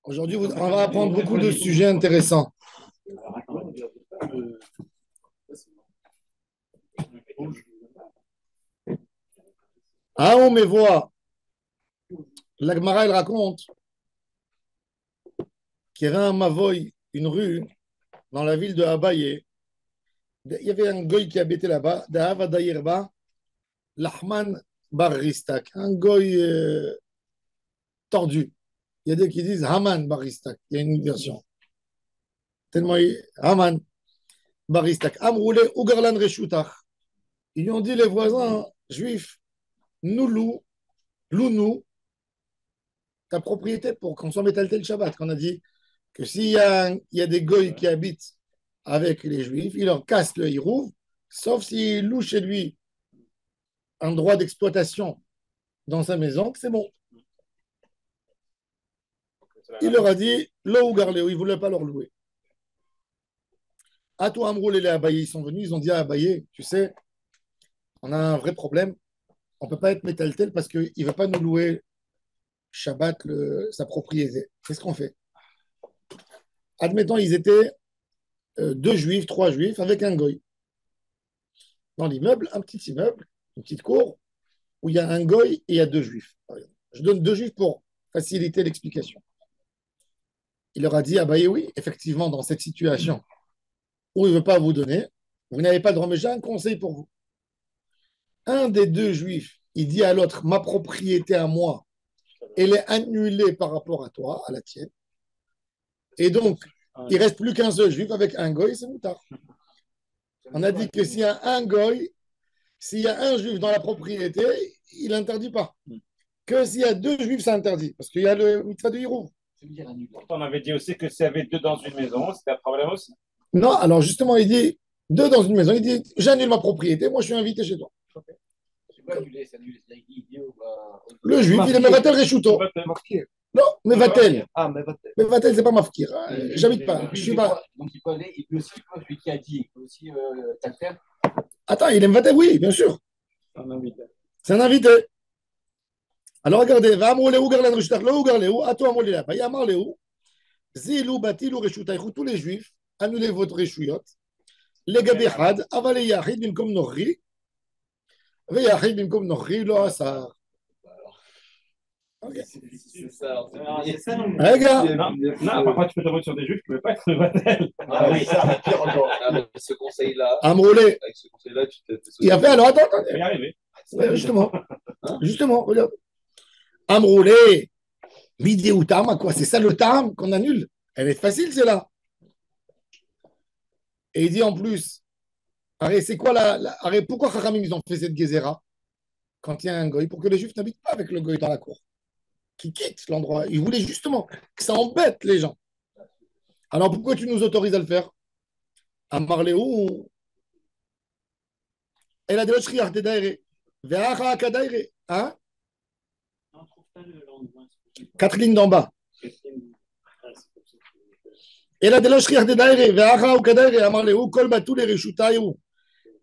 Aujourd'hui, on va apprendre beaucoup de sujets intéressants. Ah, on me voit. La Gemara, elle raconte qu'il y avait un Mavoy, une rue, dans la ville de Abaye. Il y avait un goy qui habitait là-bas, d'Ahava Dayirba, Lahman Bar Ristak, un goy tordu. Il y a des qui disent Haman Bar Ristak. Il y a une version. Tellement Haman Bar Ristak. Amroulé Ugarlan Reshutach. Ils lui ont dit, les voisins juifs, nous loue-nous ta propriété pour qu'on soit métalté le Shabbat. Qu'on a dit que il y a des goy qui habitent avec les juifs, il leur casse le hirouv, sauf s'il loue chez lui un droit d'exploitation dans sa maison, que c'est bon. Il leur a dit, lo ou garléo, il ne voulait pas leur louer. À toi, Amroul et les Abaye, ils sont venus, ils ont dit à Abaye, tu sais, on a un vrai problème, on ne peut pas être métaltel parce qu'il ne veut pas nous louer Shabbat sa propriété. Qu'est-ce qu'on fait? Admettons, ils étaient deux juifs, trois juifs, avec un goy. Dans l'immeuble, un petit immeuble, une petite cour, où il y a un goy et il y a deux juifs. Je donne deux juifs pour faciliter l'explication. Il leur a dit, ah bah oui, effectivement, dans cette situation où il ne veut pas vous donner, vous n'avez pas de remède, j'ai un conseil pour vous. Un des deux juifs, il dit à l'autre, ma propriété à moi, elle est annulée par rapport à toi, à la tienne. Et donc, il ne reste plus qu'un seul juif avec un goy, c'est moutard. On a dit que s'il y a un goy, s'il y a un juif dans la propriété, il n'interdit pas. Que s'il y a deux juifs, ça interdit. Parce qu'il y a le mitzvah de Hirouv. On avait dit aussi que s'il y avait deux dans une maison, c'était un problème aussi. Non, alors justement, il dit deux dans une maison. Il dit j'annule ma propriété, moi je suis invité chez toi. Le juif, il est Mevatel Reshuto. Non, Mevatel. Ah, mais va-t-elle. Mevatel, c'est pas Mafkir. J'habite pas. Je suis pas. Donc il peut aller, il peut aussi, celui qui a dit, il peut aussi t'affaire. Attends, il est Mevatel, oui, bien sûr. C'est un invité. Alors regardez, va amou lehu garlan reshutar, lehu garlehu, à toi amou lehu, va yamar lehu, zilou batilou reshutaïchou, tous les juifs, annulez votre reshuyot, les gabihad, avalé yahid bimkom nochri, ve yahid bimkom nochri, lo asar. Ok. C'est ça. C'est ça, non? Regarde. Non, parfois tu peux tomber sur des juifs qui ne veulent pas être Mevatel. Ah oui, ça, pire encore. Avec ce conseil-là, Amroulé. avec ce conseil-là, tu t'es Il a fait, alors attends, Ça va y arriver. justement, regarde. Amroulé, midi ou tam, à quoi? C'est ça le tam qu'on annule. Elle est facile, c'est là. Et il dit en plus, arrête, c'est quoi arrête, pourquoi Chachamim, ils ont fait cette gezéra quand il y a un goy, pour que les juifs n'habitent pas avec le goy dans la cour, qui quittent l'endroit. Ils voulaient justement que ça embête les gens. Alors pourquoi tu nous autorises à le faire? À Marléou, elle a des lochriach de daire. Ve'acha akadaire. Hein? Quatre lignes d'en bas. Elle a des lochriach de daire. Ve'acha akadaire. À Marléou, kol batou les reshutaïou.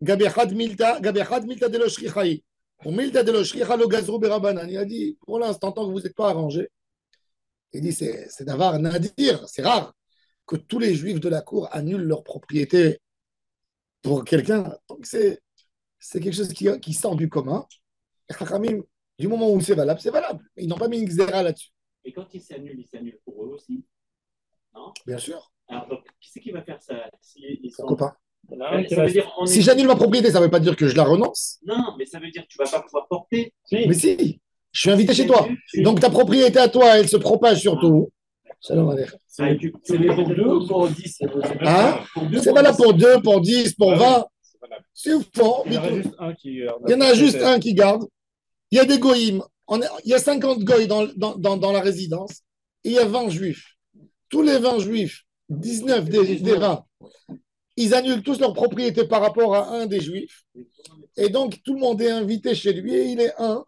Gabechad milta de lochrichaï. Ou milta de lochricha lo gazrou berabanan. Il a dit, pour l'instant, tant que vous n'êtes pas arrangé, il dit, c'est d'avoir nadir, c'est rare que tous les juifs de la cour annulent leur propriété pour quelqu'un. Donc c'est quelque chose qui sort du commun. Et Chachamim, du moment où c'est valable, c'est valable. Ils n'ont pas mis une xéra là-dessus. Et quand ils s'annulent pour eux aussi. Non? Bien sûr. Alors, donc, qui c'est qui va faire ça? Pourquoi pas? Ça veut dire, Si j'annule ma propriété, ça ne veut pas dire que je la renonce. Non, mais ça veut dire que tu ne vas pas pouvoir porter. Mais si, je suis invité chez toi. Donc ta propriété à toi, elle se propage sur tout. Salam alaikum. C'est les pour 2 ou pour 10? Hein? C'est valable pour 2, pour 10, pour 20. C'est fort. Il y en a juste un qui garde. Il y en a juste un qui garde. Il y a des goïms. Il y a 50 goïs dans la résidence. Et il y a 20 juifs. Tous les 20 juifs, 19 des 20, ils annulent tous leur propriété par rapport à un des juifs. Et donc, tout le monde est invité chez lui et il est un.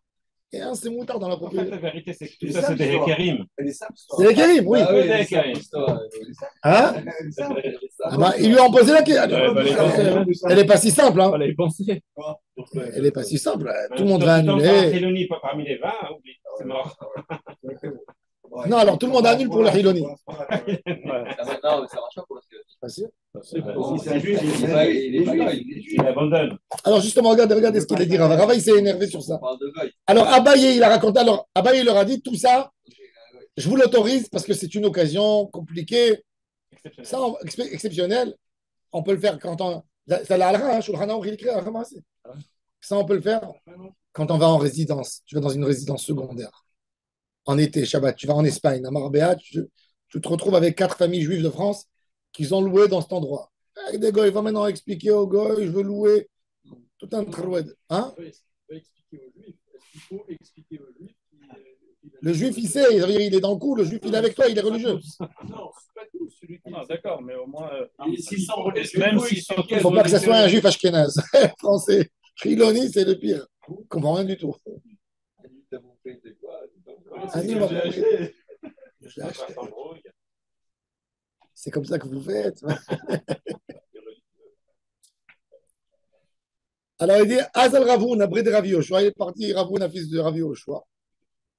Et un, c'est moutard dans la En fait, propriété. la vérité, c'est que tout ça, c'est des Hekerim. C'est les Karim, oui. Ah oui, des c'est Karim. Hein? Ah bah, ils lui ont posé la question. Elle n'est pas si simple. Hein. Fallait y penser. Elle n'est pas si simple. Tout le monde va annuler. Chélouni, pas parmi les 20, oublie. C'est mort. Non, alors tout le monde annule pour le Hiloni. Non, ça marche pas pour le Hiloni. Pas sûr. Si c'est juste, il abandonne. Alors justement, regardez ce qu'il a dit. Rava, il s'est énervé sur ça. On parle de Goy. Alors Abaye, il a raconté. Alors Abaye, il leur a dit tout ça, je vous l'autorise parce que c'est une occasion compliquée, ça, exceptionnelle. On peut le faire quand on. Ça l'a al-ra, Shulchan Aruch, il écrit al-ra. Ça, on peut le faire quand on va en résidence. Tu vas dans une résidence secondaire. En été, Shabbat, tu vas en Espagne, à Marbella, tu te retrouves avec 4 familles juives de France qu'ils ont loué dans cet endroit. Avec des gars, il va maintenant expliquer aux gars, je veux louer tout un troued. Hein? Il faut expliquer aux juifs Le juif, il sait, il est dans le coup, le juif, il est avec toi, il est religieux. non, c'est pas tout. Celui qui D'accord, mais au moins, s'ils sont même s'ils sont Il ne faut pas que ce soit un juif ashkénaze, français. Triloni, c'est le pire. Je ne comprends rien du tout. Un livre, je l'ai acheté. C'est comme ça que vous faites. Alors il dit Azal Ravoun, abri de Rav Yoshua, il est parti, Ravoun, fils de Rav Yoshua.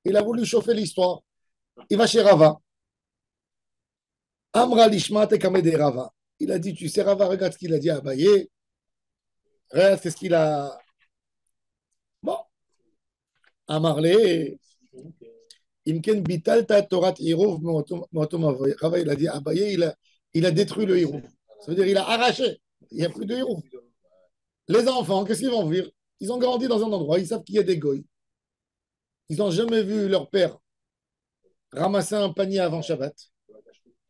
Il a voulu chauffer l'histoire. Il va chez Rava. Amra Lishma Tekamede Rava. Il a dit, tu sais, Rava, regarde ce qu'il a dit à Abaye. Regarde ce qu'il a. Bon. Amarle. Imken Bital ta Torat Hirov Motomavoy. Rava, il a dit, Abaye, il a détruit le Hirov. Ça veut dire, il a arraché. Il n'y a plus de Hirov. Les enfants, qu'est-ce qu'ils vont vivre? Ils ont grandi dans un endroit, ils savent qu'il y a des goïs. Ils n'ont jamais vu leur père ramasser un panier avant Shabbat,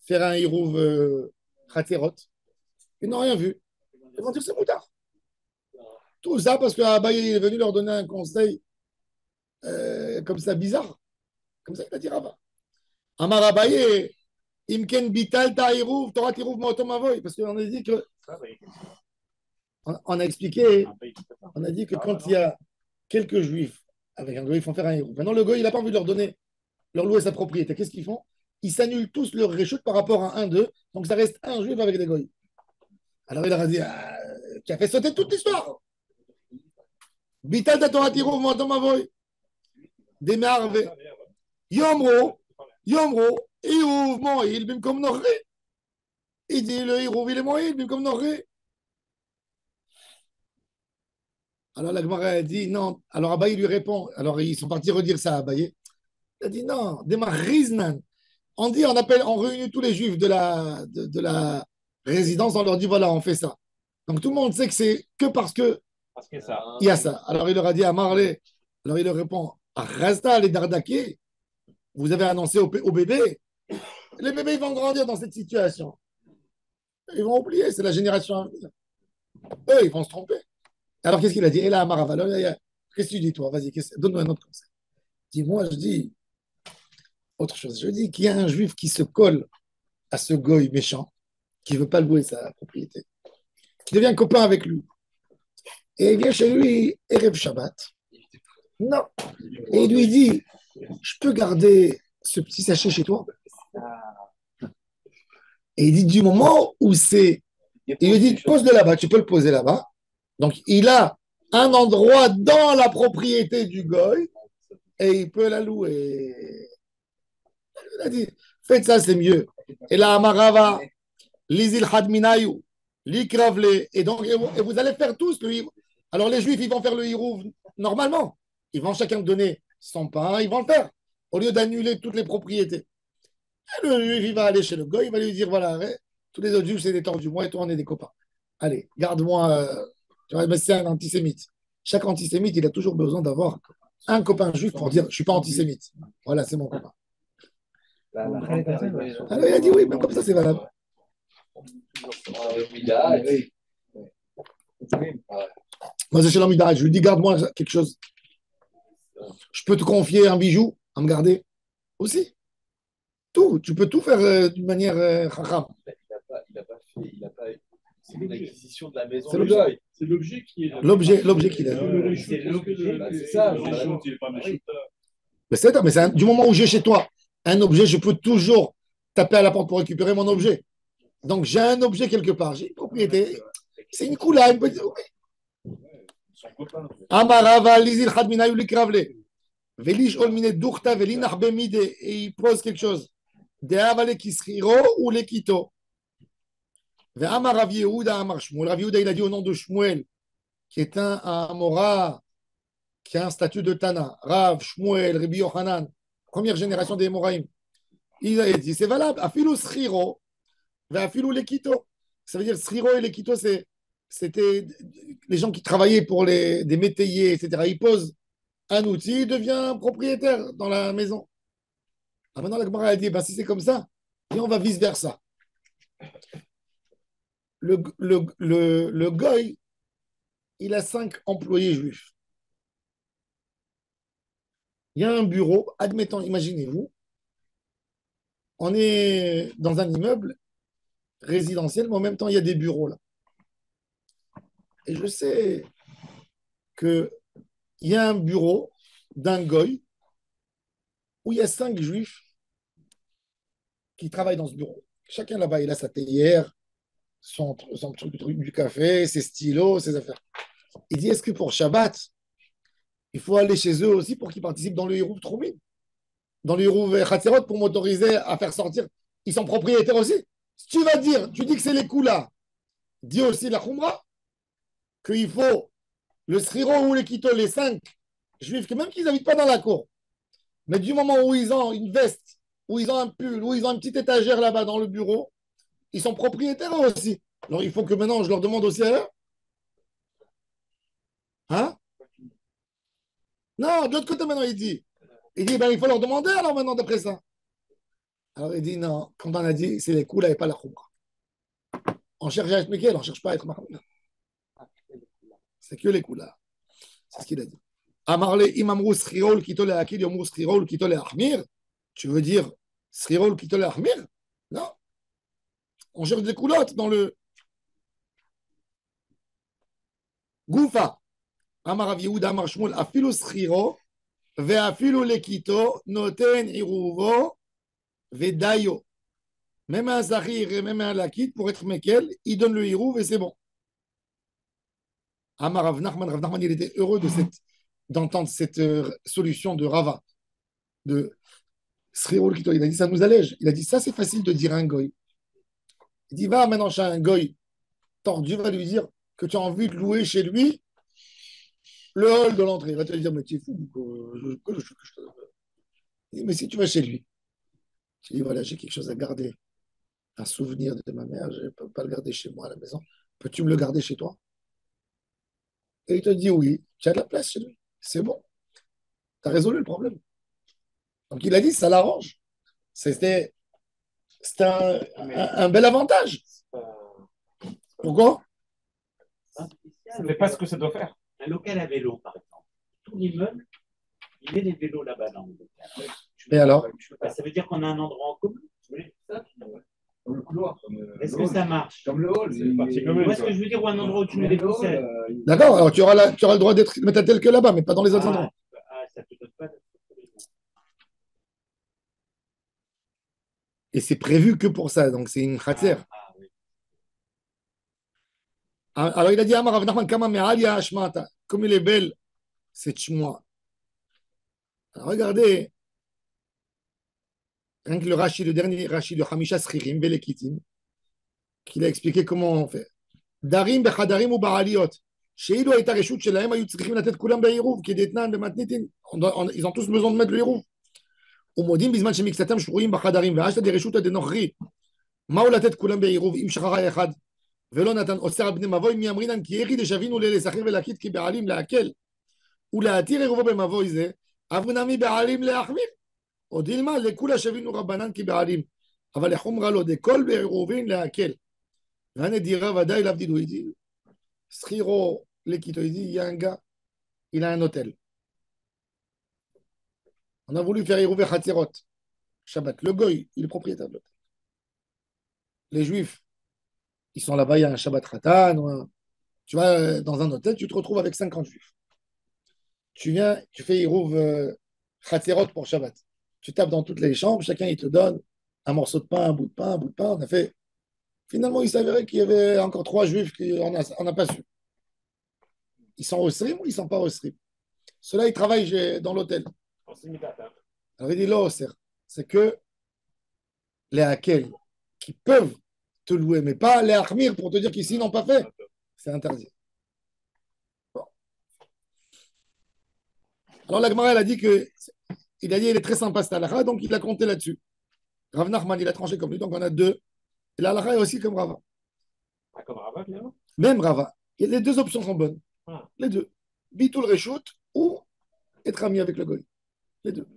faire un hirouv khaterot. Ils n'ont rien vu. Ils vont dire c'est moutard. Tout ça parce qu'Abaye est venu leur donner un conseil comme ça bizarre. Comme ça, il a dit Rava. Amar Abaye, Imken Bital ta hirouv, Torah hirouv motom avoy. Parce qu'on a dit que. On a expliqué, on a dit que quand il y a quelques juifs avec un goy, ils font faire un héros. Maintenant, le goy, il n'a pas envie de leur louer sa propriété. Qu'est-ce qu'ils font? Ils s'annulent tous leur réchute par rapport à un d'eux. Donc, ça reste un juif avec des goy. Alors, il leur a dit, qui a fait sauter toute l'histoire. Bital da Torah tiro, moatom avoy. Demarve. Yomro, Irouv, Moïl, bim comme Norré. Il dit, le Irouv, il est Moïl, bim comme Norré. Alors la Gemara a dit non. Alors Abaye lui répond. Alors ils sont partis redire ça à Abaye. Il a dit non. Demar Riznan. On dit, on réunit tous les juifs de la résidence. On leur dit voilà, on fait ça. Donc tout le monde sait que c'est que parce que il y a ça. Alors il leur a dit à Marley. Alors il leur répond Rasta les Dardaki. Vous avez annoncé au bébé. Les bébés ils vont grandir dans cette situation. Ils vont oublier. C'est la génération à venir. Eux ils vont se tromper. Alors, qu'est-ce qu'il a dit? Et là, Amaraval, qu'est-ce que tu dis, toi? Vas-y, donne-moi un autre conseil. Dis-moi, je dis autre chose. Je dis qu'il y a un juif qui se colle à ce goy méchant, qui ne veut pas louer sa propriété, qui devient copain avec lui. Et il vient chez lui, Erev Shabbat. Non. Et il lui dit, je peux garder ce petit sachet chez toi? Et il dit, du moment où c'est... Il lui dit, pose-le là-bas, tu peux le poser là-bas. Donc, il a un endroit dans la propriété du goy et il peut la louer. Il a dit, faites ça, c'est mieux. Et là, Amarava, Lizil Hadminayu, Likravle, et donc, et vous allez faire tous le hirouv. Alors, les juifs, ils vont faire le hirouv normalement. Ils vont chacun donner son pain, ils vont le faire, au lieu d'annuler toutes les propriétés. Et le juif, il va aller chez le goy, il va lui dire, voilà, tous les autres juifs, c'est des tordus, moi et toi, on est des copains. Allez, garde-moi. Mais c'est un antisémite. Chaque antisémite, il a toujours besoin d'avoir un copain juif pour dire je ne suis pas antisémite. Voilà, c'est mon copain. Alors il a dit oui, même comme ça, c'est valable. Moi, c'est chez l'homme, je lui dis garde-moi quelque chose. Je peux te confier un bijou à me garder aussi. Tout, tu peux tout faire d'une manière chacham. Il n'a pas c'est l'acquisition de la maison. C'est l'objet qui est. L'objet qu'il a. C'est ça. Mais du moment où j'ai chez toi un objet, je peux toujours taper à la porte pour récupérer mon objet. Donc j'ai un objet quelque part, j'ai une propriété. C'est une coula, une petite. Amarava, Lizil Hadminayu Likravle. Velish olmine durta velin arbemide, et il pose quelque chose. De avale kisriro ou lekito. Ve'amar Rav Yehuda amar Shmuel. Rav Yehuda, il a dit au nom de Shmuel, qui est un Amora, qui a un statut de Tana. Rav, Shmuel, Rabbi Yochanan, première génération des Moraïm. Il a dit, c'est valable. Afilu sriro, ve'afilu lekito. Ça veut dire sriro et lekito, c'était les gens qui travaillaient pour des métayers, etc. Ils posent un outil, il devient propriétaire dans la maison. Ah, maintenant, la Gemara a dit, ben, si c'est comme ça, et on va vice-versa. Le goy, il a 5 employés juifs. Il y a un bureau, admettons, imaginez-vous, on est dans un immeuble résidentiel, mais en même temps, il y a des bureaux là. Et je sais qu'il y a un bureau d'un goy où il y a 5 juifs qui travaillent dans ce bureau. Chacun là-bas, il a sa théière, son truc du café, ses stylos, ses affaires. Il dit, est-ce que pour Shabbat, il faut aller chez eux aussi pour qu'ils participent dans le Hirouv Troumim, dans le Hirouv Chatzerot pour m'autoriser à faire sortir. Ils sont propriétaires aussi. Si tu vas dire, tu dis que c'est les coups là, dis aussi la Khumra, qu'il faut le Sriro ou les Kito, les 5 juifs, que même qu'ils n'habitent pas dans la cour, mais du moment où ils ont une veste, où ils ont un pull, où ils ont une petite étagère là-bas dans le bureau, ils sont propriétaires aussi. Alors il faut que maintenant je leur demande aussi à eux. Hein? Non, de l'autre côté maintenant il dit ben, il faut leur demander alors maintenant d'après ça. Alors il dit non, quand on a dit c'est les coups là et pas la khoumra. On cherche à expliquer, on ne cherche pas à être marmina. C'est que les coups là. C'est ce qu'il a dit. Amarle imamrou sriol kitole akil yomrou sriol kitole ahmir. Tu veux dire sriol kitole ahmir? Non. On cherche des coulottes dans le Goufa. Amar Rav Yehuda Amar Shmuel afilu sriro ve'afilu lekito noten iruvo ve'dayo. Même un zahir et même un lakit pour être mekel, il donne le hirouv et c'est bon. Amar Rav Nachman, il était heureux d'entendre cette solution de Rava, de sriro lekito. Il a dit ça nous allège. Il a dit ça c'est facile de dire à un goy. Il dit va maintenant chez un goy tordu, va lui dire que tu as envie de louer chez lui le hall de l'entrée. Il va te dire, mais tu es fou. Il dit, mais si tu vas chez lui, tu dis, voilà, j'ai quelque chose à garder, un souvenir de ma mère, je ne peux pas le garder chez moi à la maison. Peux-tu me le garder chez toi? Et il te dit, oui, tu as de la place chez lui. C'est bon. Tu as résolu le problème. Donc il a dit, ça l'arrange. C'était un bel avantage. Pourquoi? Ça ne fait pas ce que ça doit faire. Un local à vélo, par exemple. Tout l'immeuble, il met des vélos là-bas dans le local. Et alors? Ça veut dire qu'on a un endroit en commun. Comme le couloir. Est-ce que ça marche? Comme le hall. C'est une partie commune. Où est-ce que je veux dire, ou un endroit où tu mets des poussettes? D'accord, alors tu auras le droit d'être tel que là-bas, mais pas dans les autres endroits. Ça te donne pas de... Et c'est prévu que pour ça, donc c'est une khatser. Oui. Alors il a dit, Amar Rav Nachman, Kama me'alia hashmata. Comme il est belle, cette shmoa. Alors regardez, rien que le Rashi, le dernier Rashi de Hamisha Schirim, Belekitim, qu'il a expliqué comment on fait. Darim bechadarim ou ba'aliot. שאילו הייתה רשות שלהם, היו צריכים לתת כולם בעירוב, כדתנן במתניתין. Ils ont tous besoin de mettre le עירוב. ומודים בזמן שמקצתם שרויים בחדרים, ואשתא דרשותא דנוכרי. מהו לתת כולם בעירוב, אם שכחה אחד, ולא נתן אוסר על בני מבוי, מי אמרינן כי יחי דשווינו ללסחר ולהכית כבעלים להקל, ולהתיר עירובו במבוי זה, אבנמי בעלים להחמיר. עוד ילמה לכולה שווינו רבנן כבעלים, אבל לחומרה לו דכל בעירובין להקל. והנדירה ודאי להבדילו איתי. Sriro, l'équito, il dit, il y a un gars, il a un hôtel. On a voulu faire Hérouvé Khatzerot, Shabbat. Le goy, il est propriétaire de l'hôtel. Les juifs, ils sont là-bas, il y a un Shabbat Khatan. Tu vas dans un hôtel, tu te retrouves avec 50 juifs. Tu viens, tu fais Hérouvé Khatzerot pour Shabbat. Tu tapes dans toutes les chambres, chacun il te donne un morceau de pain, un bout de pain, un bout de pain. On a fait. Finalement, il s'avérait qu'il y avait encore 3 juifs qu'on n'a pas su. Ils sont au stream ou ils ne sont pas au stream? Ceux-là, ils travaillent dans l'hôtel. Proximité, hein. Alors il dit là, c'est que les hakel qui peuvent te louer, mais pas les achmir pour te dire qu'ici ils n'ont pas fait. C'est interdit. Bon. Alors la Gemara, elle a dit que il a dit il est très sympa cette halakha, donc il a compté là-dessus. Rav Nachman, il a tranché comme lui, donc on a deux. Et la halakha est aussi comme Rava. Ah, comme Rabat, finalement. Même Rava. Et les deux options sont bonnes. Ah. Les deux. Bitul Reshut ou être ami avec le goy. Les deux.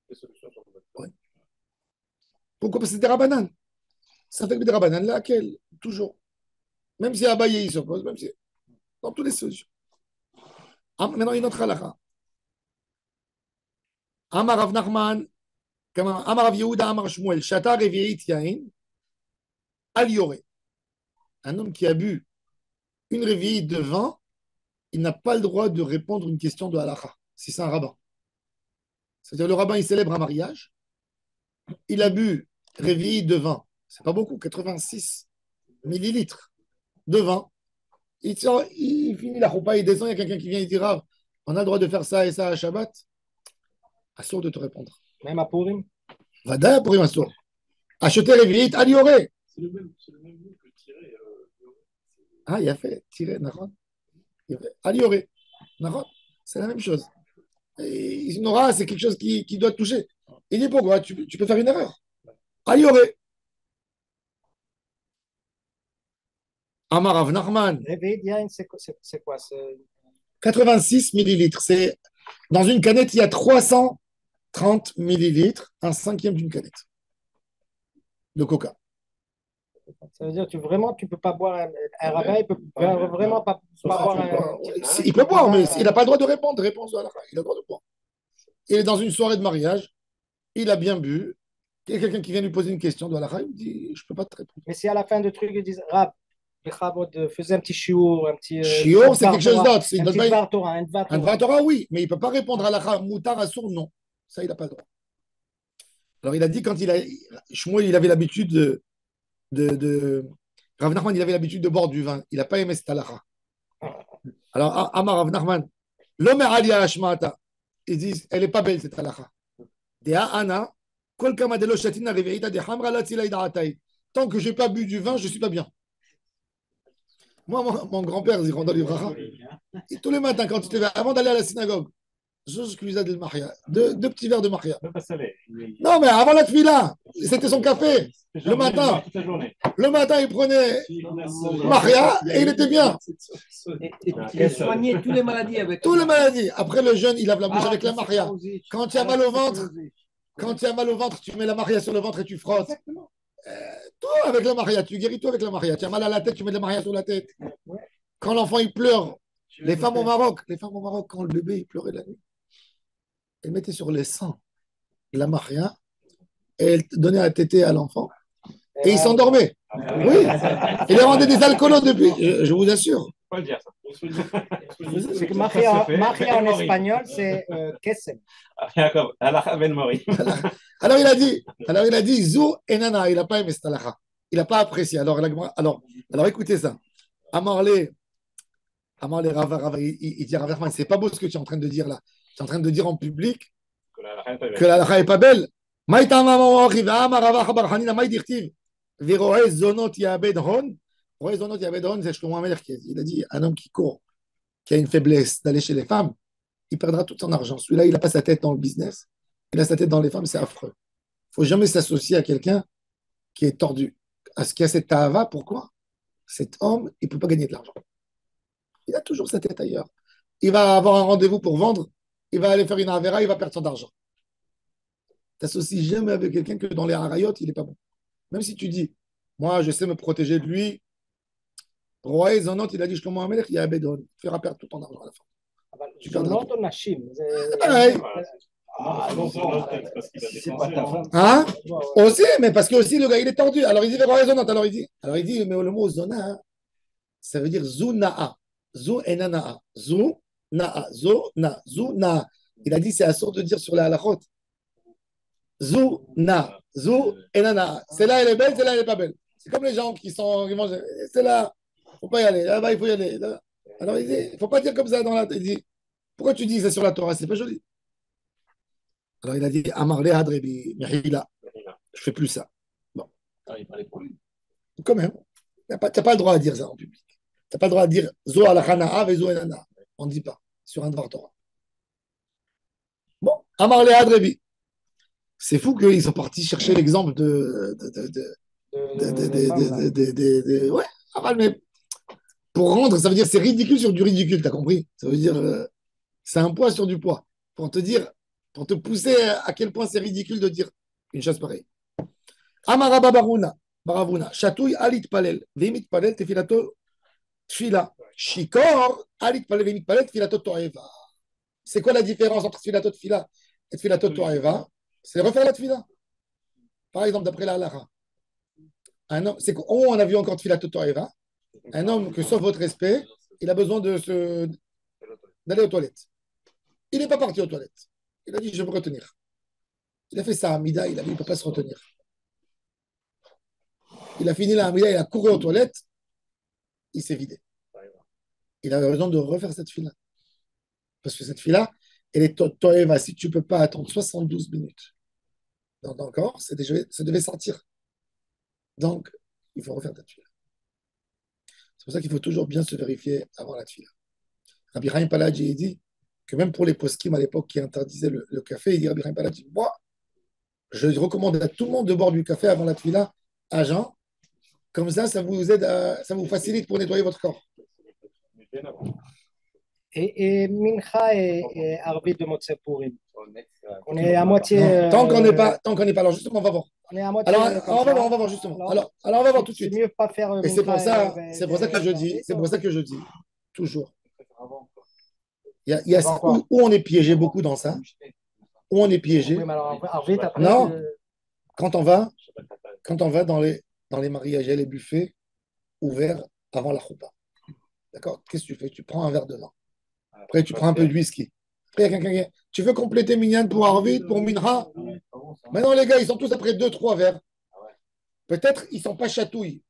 Les solutions sont bonnes. Ouais. Pourquoi? Parce que c'est des rabananes. Ça fait que des rabananes, laquelle? Toujours. Même si Abaye il s'oppose, même si. Dans toutes les solutions. Maintenant, une autre halakha. Amar Rav Nachman, Amar Rav Yehuda, Amar Shmuel, Shata Revi'it Yain, Al Yoré. Un homme qui a bu une réveillite de vin, il n'a pas le droit de répondre une question de halakha, si c'est un rabbin. C'est-à-dire le rabbin, il célèbre un mariage, il a bu réveillite de vin, c'est pas beaucoup, 86 millilitres de vin, il finit la choupa, il descend, il y a quelqu'un qui vient, il dit Rav, on a le droit de faire ça et ça à Shabbat, assour de te répondre. Même à Purim. Vada pour un assour. Acheter réveillite, al yoré. C'est le même mot que tirer. Ah, il a fait tirer, al yoré. C'est la même chose. Et une aura, c'est quelque chose qui doit te toucher. Il dit pourquoi tu peux faire une erreur. Al yoré. Amar Rav Nachman, Réveil Yain, c'est quoi? 86 millilitres. C'est, dans une canette, il y a 330 millilitres, un cinquième d'une canette de coca. Ça veut dire que tu peux pas boire un rabbin, il peut vraiment pas boire un. Il peut boire, mais il n'a pas le droit de répondre. Réponse à la fin. Il a le droit de boire. Il est dans une soirée de mariage, il a bien bu. Il y a quelqu'un qui vient lui poser une question de la il me dit je ne peux pas te répondre. Mais si à la fin de truc, ils disent Rab, faisait un petit chiour, un petit. Chiour, c'est quelque chose d'autre. Un petit Dvar Torah, un Dvar Un Torah. Torah, oui, mais il ne peut pas répondre à la moutar à sourd, non. Ça, il n'a pas le droit. Alors, il a dit quand Shmuel, il avait l'habitude Rav Nachman, il avait l'habitude de boire du vin. Il n'a pas aimé cette halakha. Alors, Amar Rav Nachman, l'homme Ali Ashmata, ils disent, elle n'est pas belle cette halakha. Tant que je n'ai pas bu du vin, je ne suis pas bien. Moi, mon grand-père, Zirondol Ibraha, tous les matins, quand il te levait, avant d'aller à la synagogue, je cuisais de mahia, deux petits verres de mahia. Même pas salé. Non, mais avant la tefila, c'était son café. Le matin. Toute la journée. Le matin, il prenait mahia et il était bien. Et il soignait toutes les maladies avec. Toutes les maladies. Après, le jeûne, il lave la bouche avec la mahia. Quand tu as mal au ventre, tu mets la mahia sur le ventre et tu frottes. Tout avec la mahia, tu guéris tout avec la mahia. Tu as mal à la tête, tu mets de la mahia sur la tête. Quand l'enfant il pleure, les femmes au Maroc, quand le bébé il pleurait la nuit, elles mettaient sur les seins de la mahia et elles donnaient à téter à l'enfant et il s'endormait. Oui, il les rendait des alcoolos depuis, je vous assure. Faut pas le dire ça. C'est que Maria en espagnol, c'est Kesem. Allah Ben Mori. Alors il a dit Zou et Nana, il n'a pas aimé cette halakha. Il n'a pas apprécié. Alors écoutez ça. Amarlé Rava, il dit Rav Nachman, c'est pas beau ce que tu es en train de dire là. Tu es en train de dire en public que la halakha n'est pas belle. C'est Shlomo Amelech il a dit un homme qui court, qui a une faiblesse d'aller chez les femmes, il perdra tout son argent. Celui-là, il n'a pas sa tête dans le business, il a sa tête dans les femmes, c'est affreux. Il ne faut jamais s'associer à quelqu'un qui est tordu. À ce qui a cette tahava, pourquoi? Cet homme, il ne peut pas gagner de l'argent. Il a toujours sa tête ailleurs. Il va avoir un rendez-vous pour vendre, il va aller faire une avera, il va perdre son argent. T'associes jamais avec quelqu'un que dans les harayot, il n'est pas bon. Même si tu dis, moi, je sais me protéger de lui, Roi Zonot, il a dit, Shlomo Amelech, il y a Abedon. Tu feras perdre tout ton argent à la fin. Tu perdras tout. Pareil. C'est pas ta femme. Hein? Aussi, mais parce que aussi le gars, il est tordu. Alors il dit, Roi Zonot, alors il dit, mais le mot Zona, ça veut dire Zunaa. Zu enanaa. Zunaa. Zuna. Il a dit, c'est assurd de dire sur la halachot. Zuna. Zu enanaa. Celle-là, elle est belle, celle-là, elle n'est pas belle. C'est comme les gens qui mangent. C'est là. Il ne faut pas y aller. Là-bas, il faut y aller. Là. Alors il dit, il ne faut pas dire comme ça dans la. Il dit, Pourquoi tu dis ça sur la Torah? C'est pas joli. Alors il a dit, Amar le Hadrebi, Mehila, je fais plus ça. Bon, Ah, il parlait pour lui. quand même, t'as pas le droit à dire ça en public. T'as pas le droit à dire Zo alachana et Zo enana. On ne dit pas sur un Dvar Torah. Bon, Amar le Hadrebi. C'est fou qu'ils sont partis chercher l'exemple ouais, Amal, mais pour rendre, ça veut dire c'est ridicule sur du ridicule, t'as compris? Ça veut dire c'est un poids sur du poids. Pour te dire, pour te pousser à quel point c'est ridicule de dire une chose pareille. Amara Babaruna, Baravuna, Chatouille Alit Palel, Vimit Palel, Tefilato Tfila, Shikor, Alit Palel, Vimit Palel, Tefilato Toeva. C'est quoi la différence entre Tefilato Tfila et Tefilato Toeva? C'est refaire la Tfila. Par exemple, d'après la Halakha, un homme, c'est qu'on a vu encore Tefilato Toeva, un homme que, sauf votre respect, il a besoin d'aller aux toilettes. Il n'est pas parti aux toilettes. Il a dit, je vais me retenir. Il a fait ça à Amida, il a dit, il ne peut pas se retenir. Il a fini la Amida, il a couru aux toilettes, il s'est vidé. Il avait besoin de refaire cette fila. Parce que cette fila, elle est toeva. Si tu ne peux pas attendre 72 minutes dans ton corps, ça devait sortir. Donc, il faut refaire ta fila. C'est pour ça qu'il faut toujours bien se vérifier avant la fila. Rabbi Chaim Paladji dit que même pour les poskim à l'époque qui interdisaient le café, il dit Rabbi Chaim Paladji, moi, je recommande à tout le monde de boire du café avant la fila à jeun. Comme ça vous aide ça vous facilite pour nettoyer votre corps. Et Mincha et Arvit de Motzei Purim. On est à moitié. Non, tant qu'on n'est pas, alors justement, on va voir. On est à moitié. Alors, on va voir justement. Alors, on va voir tout de suite. C'est mieux pas faire. Et c'est pour ça que je dis, toujours. Il y a où on est piégé beaucoup dans ça. Où on est piégé. Oui, mais alors, Arvit, après, non, quand on va dans les mariages et les buffets ouverts avant la choupa. D'accord? Qu'est-ce que tu fais? Tu prends un verre de vin. Après, tu prends un peu de whisky. Après, il y a quelqu'un qui dit, tu veux compléter Minyan pour Arvit, pour Mincha? Maintenant, les gars, ils sont tous après 2-3 verres. Peut-être ils ne sont pas chatouilles.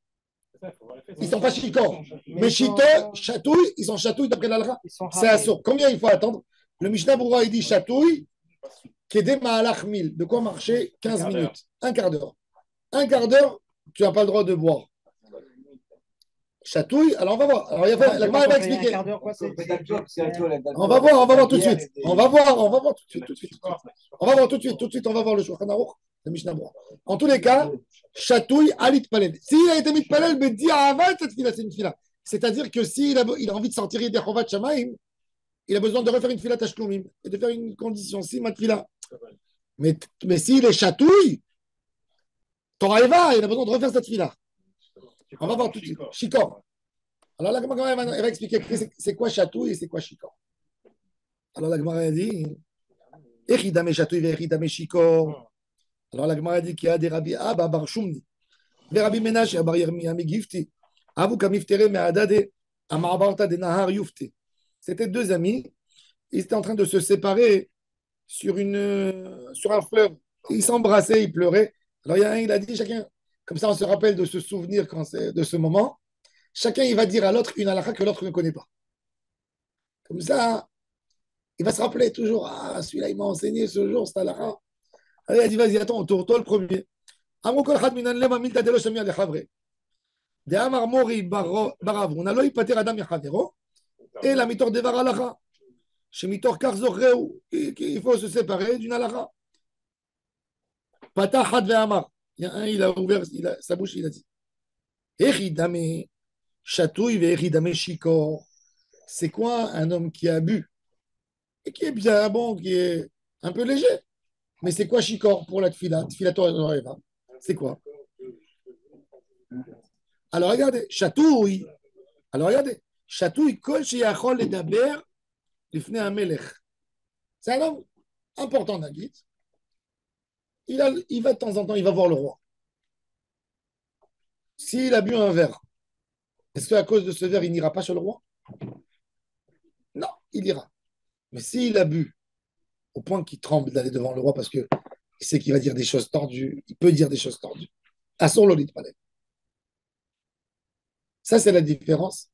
Ils ne sont pas chicors. Mais chicors, chatouilles, ils sont chatouilles d'après l'alra. C'est assourd. Combien il faut attendre? Le Mishnah Berurah, il dit chatouille, Kedem Ma'alach 1000. De quoi marcher 15 minutes. Un quart d'heure. Un quart d'heure, tu n'as pas le droit de boire. Chatouille, alors on va voir. Alors, la Gemara va expliquer. On va voir tout de suite. On va voir tout de suite. On va voir tout de suite, on va voir le Shulchan Aruch, le Mishnah Berurah. En tous les cas, chatouille, alit palel. S'il a été mis palel, mais dit avant cette fila, c'est une fila. C'est-à-dire que s'il a envie de sortir des Chovat Shamaim, il a besoin de refaire une fila Tashklumim et de faire une condition, si mat fila. Mais s'il est chatouille, Torah Eva, il a besoin de refaire cette fila. On va voir tout de suite. Shikor. Alors la Gemara elle va expliquer c'est quoi chatouille et c'est quoi shikor. Alors la Gemara dit Echidame chatouille et echidame shikor. Alors la Gemara dit qu'il y a des Rabbi Abba Bar Shumni, des Rabbi Menashe Bar Yirmiyah Gifti, Avu Kamiftere Me'adade Amarabarta de Nahar Yufti. C'était deux amis, ils étaient en train de se séparer sur un fleuve. Ils s'embrassaient, ils pleuraient. Alors il y a un, il a dit chacun, comme ça on se rappelle de ce souvenir de ce moment. Chacun, il va dire à l'autre une halakha que l'autre ne connaît pas. Comme ça, il va se rappeler toujours, ah, celui-là, il m'a enseigné ce jour, cette halakha. Allez, il a dit, vas-y, attends, toi le premier. Amro kol chad minan lema milta delo shamia lechavre. De amar mori baravun, alo yipater adam yachavero, et la mitor devar halakha. Chez mitor karzoreu, il faut se séparer d'une halakha. Pata had ve'amar. Il y a un, il a ouvert sa bouche, il a dit, Echidame chatouille ve'echidame shikor. C'est quoi un homme qui a bu et qui est bien bon, qui est un peu léger? Mais c'est quoi shikor pour la tfila? Tfila Torah Eva. C'est quoi? Alors regardez, chatouille. Alors regardez, chatouille kol sheyachol ledaber lifnei hamelech. C'est un homme important d'un guide. Il va de temps en temps, il va voir le roi. S'il a bu un verre, est-ce qu'à cause de ce verre, il n'ira pas chez le roi? Non, il ira. Mais s'il a bu au point qu'il tremble d'aller devant le roi parce qu'il sait qu'il va dire des choses tordues, il peut dire des choses tordues. Assour l'olit palais. Ça, c'est la différence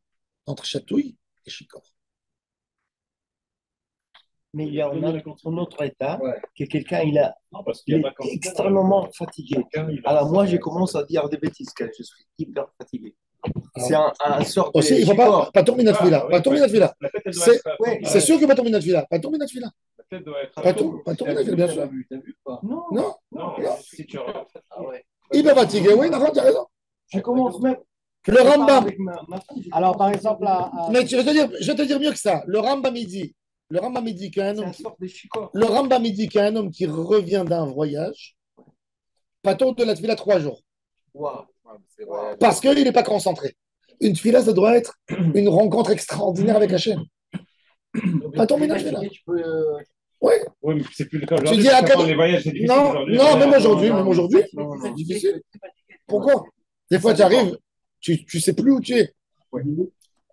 entre chatouille et chicor. Mais il y a un autre état, Ouais. que quelqu'un Non, parce il qu'il y a est pas quantité. extrêmement fatigué. Alors moi, je commence à dire des bêtises quand je suis hyper fatigué. C'est un sort de Aussi, il ne faut pas, chicorée. pas tomber notre fila. Pas tomber notre fila. La tête, elle doit C'est être. ouais, c'est sûr que pas tomber notre fila. Pas tomber notre fila. La tête doit être. Pas tomber notre fila, bien sûr. T'as vu ou pas? Non, Non, Non, non. si tu regardes. Ah ouais. Hyper fatigué. Oui, d'accord, tu as raison. Je commence même Le Rambam. avec ma femme. Alors, par exemple, Mais je vais te dire mieux que ça. Le Rambam, il dit qu'un C'est homme un sort de chicorée. Le Rambam, il dit qu'un homme qui revient d'un voyage, pas tôt de la tefila 3 jours. Waouh. Parce qu'il n'est pas concentré. Une tefila, ça doit être une rencontre extraordinaire avec Hachem. Pas tomber dans la tefila. Tu peux, Oui. Oui, mais c'est plus le cas Tu aujourd'hui. dis à parce que quel- les voyages, c'est difficile Non, aujourd'hui. non, même aujourd'hui, non, même aujourd'hui. non, non. C'est difficile. Pourquoi? Des fois, tu arrives, tu sais plus où tu es.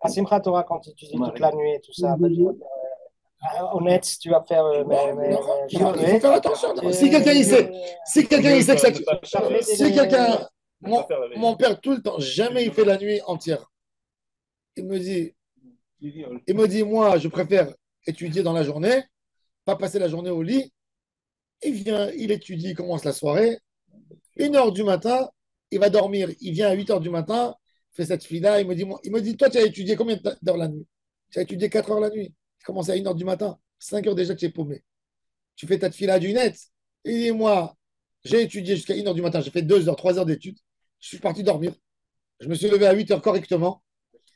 à Simchat Torah, quand tu étudies toute la nuit et tout ça, honnête, tu vas faire Il faut faire attention. Si quelqu'un il sait que ça. Si quelqu'un. Mon père, tout le temps, jamais il fait la nuit entière. Il me dit, moi, je préfère étudier dans la journée, pas passer la journée au lit. Il vient, il étudie, il commence la soirée. 1 heure du matin, il va dormir. Il vient à 8 heures du matin, fait cette fille-là. Il me dit, toi, tu as étudié combien d'heures la nuit? Tu as étudié 4 heures la nuit. Tu commences à 1 heure du matin. 5 heures déjà, tu es paumé. Tu fais ta fille-là du net. Il dit, moi, j'ai étudié jusqu'à 1 heure du matin. J'ai fait 2 heures, 3 heures d'études. Je suis parti dormir. Je me suis levé à 8 heures correctement.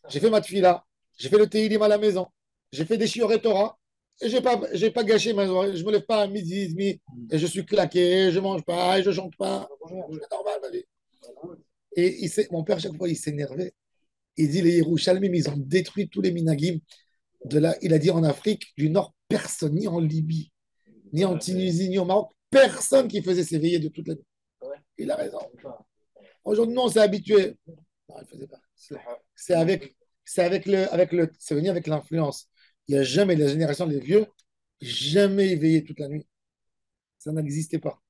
J'ai fait ma tefila. J'ai fait le Teilim à la maison. J'ai fait des shiorei Torah. Et j'ai pas gâché ma soirée. Je me lève pas à midi, demi. Et je suis claqué. Je mange pas. Et je chante pas. C'est normal, ma vie. Et mon père, chaque fois, il s'énervait. Il dit les Yerushalmim, ils ont détruit tous les minagim. Il a dit en Afrique du Nord, personne, ni en Libye, ni en Tunisie, ni au Maroc, personne qui faisait ses veillées de toute la nuit. Il a raison. Aujourd'hui, nous, on s'est habitué. Non, il ne faisait pas. C'est venu avec l'influence. Il n'y a jamais, la génération des vieux, jamais éveillé toute la nuit. Ça n'existait pas.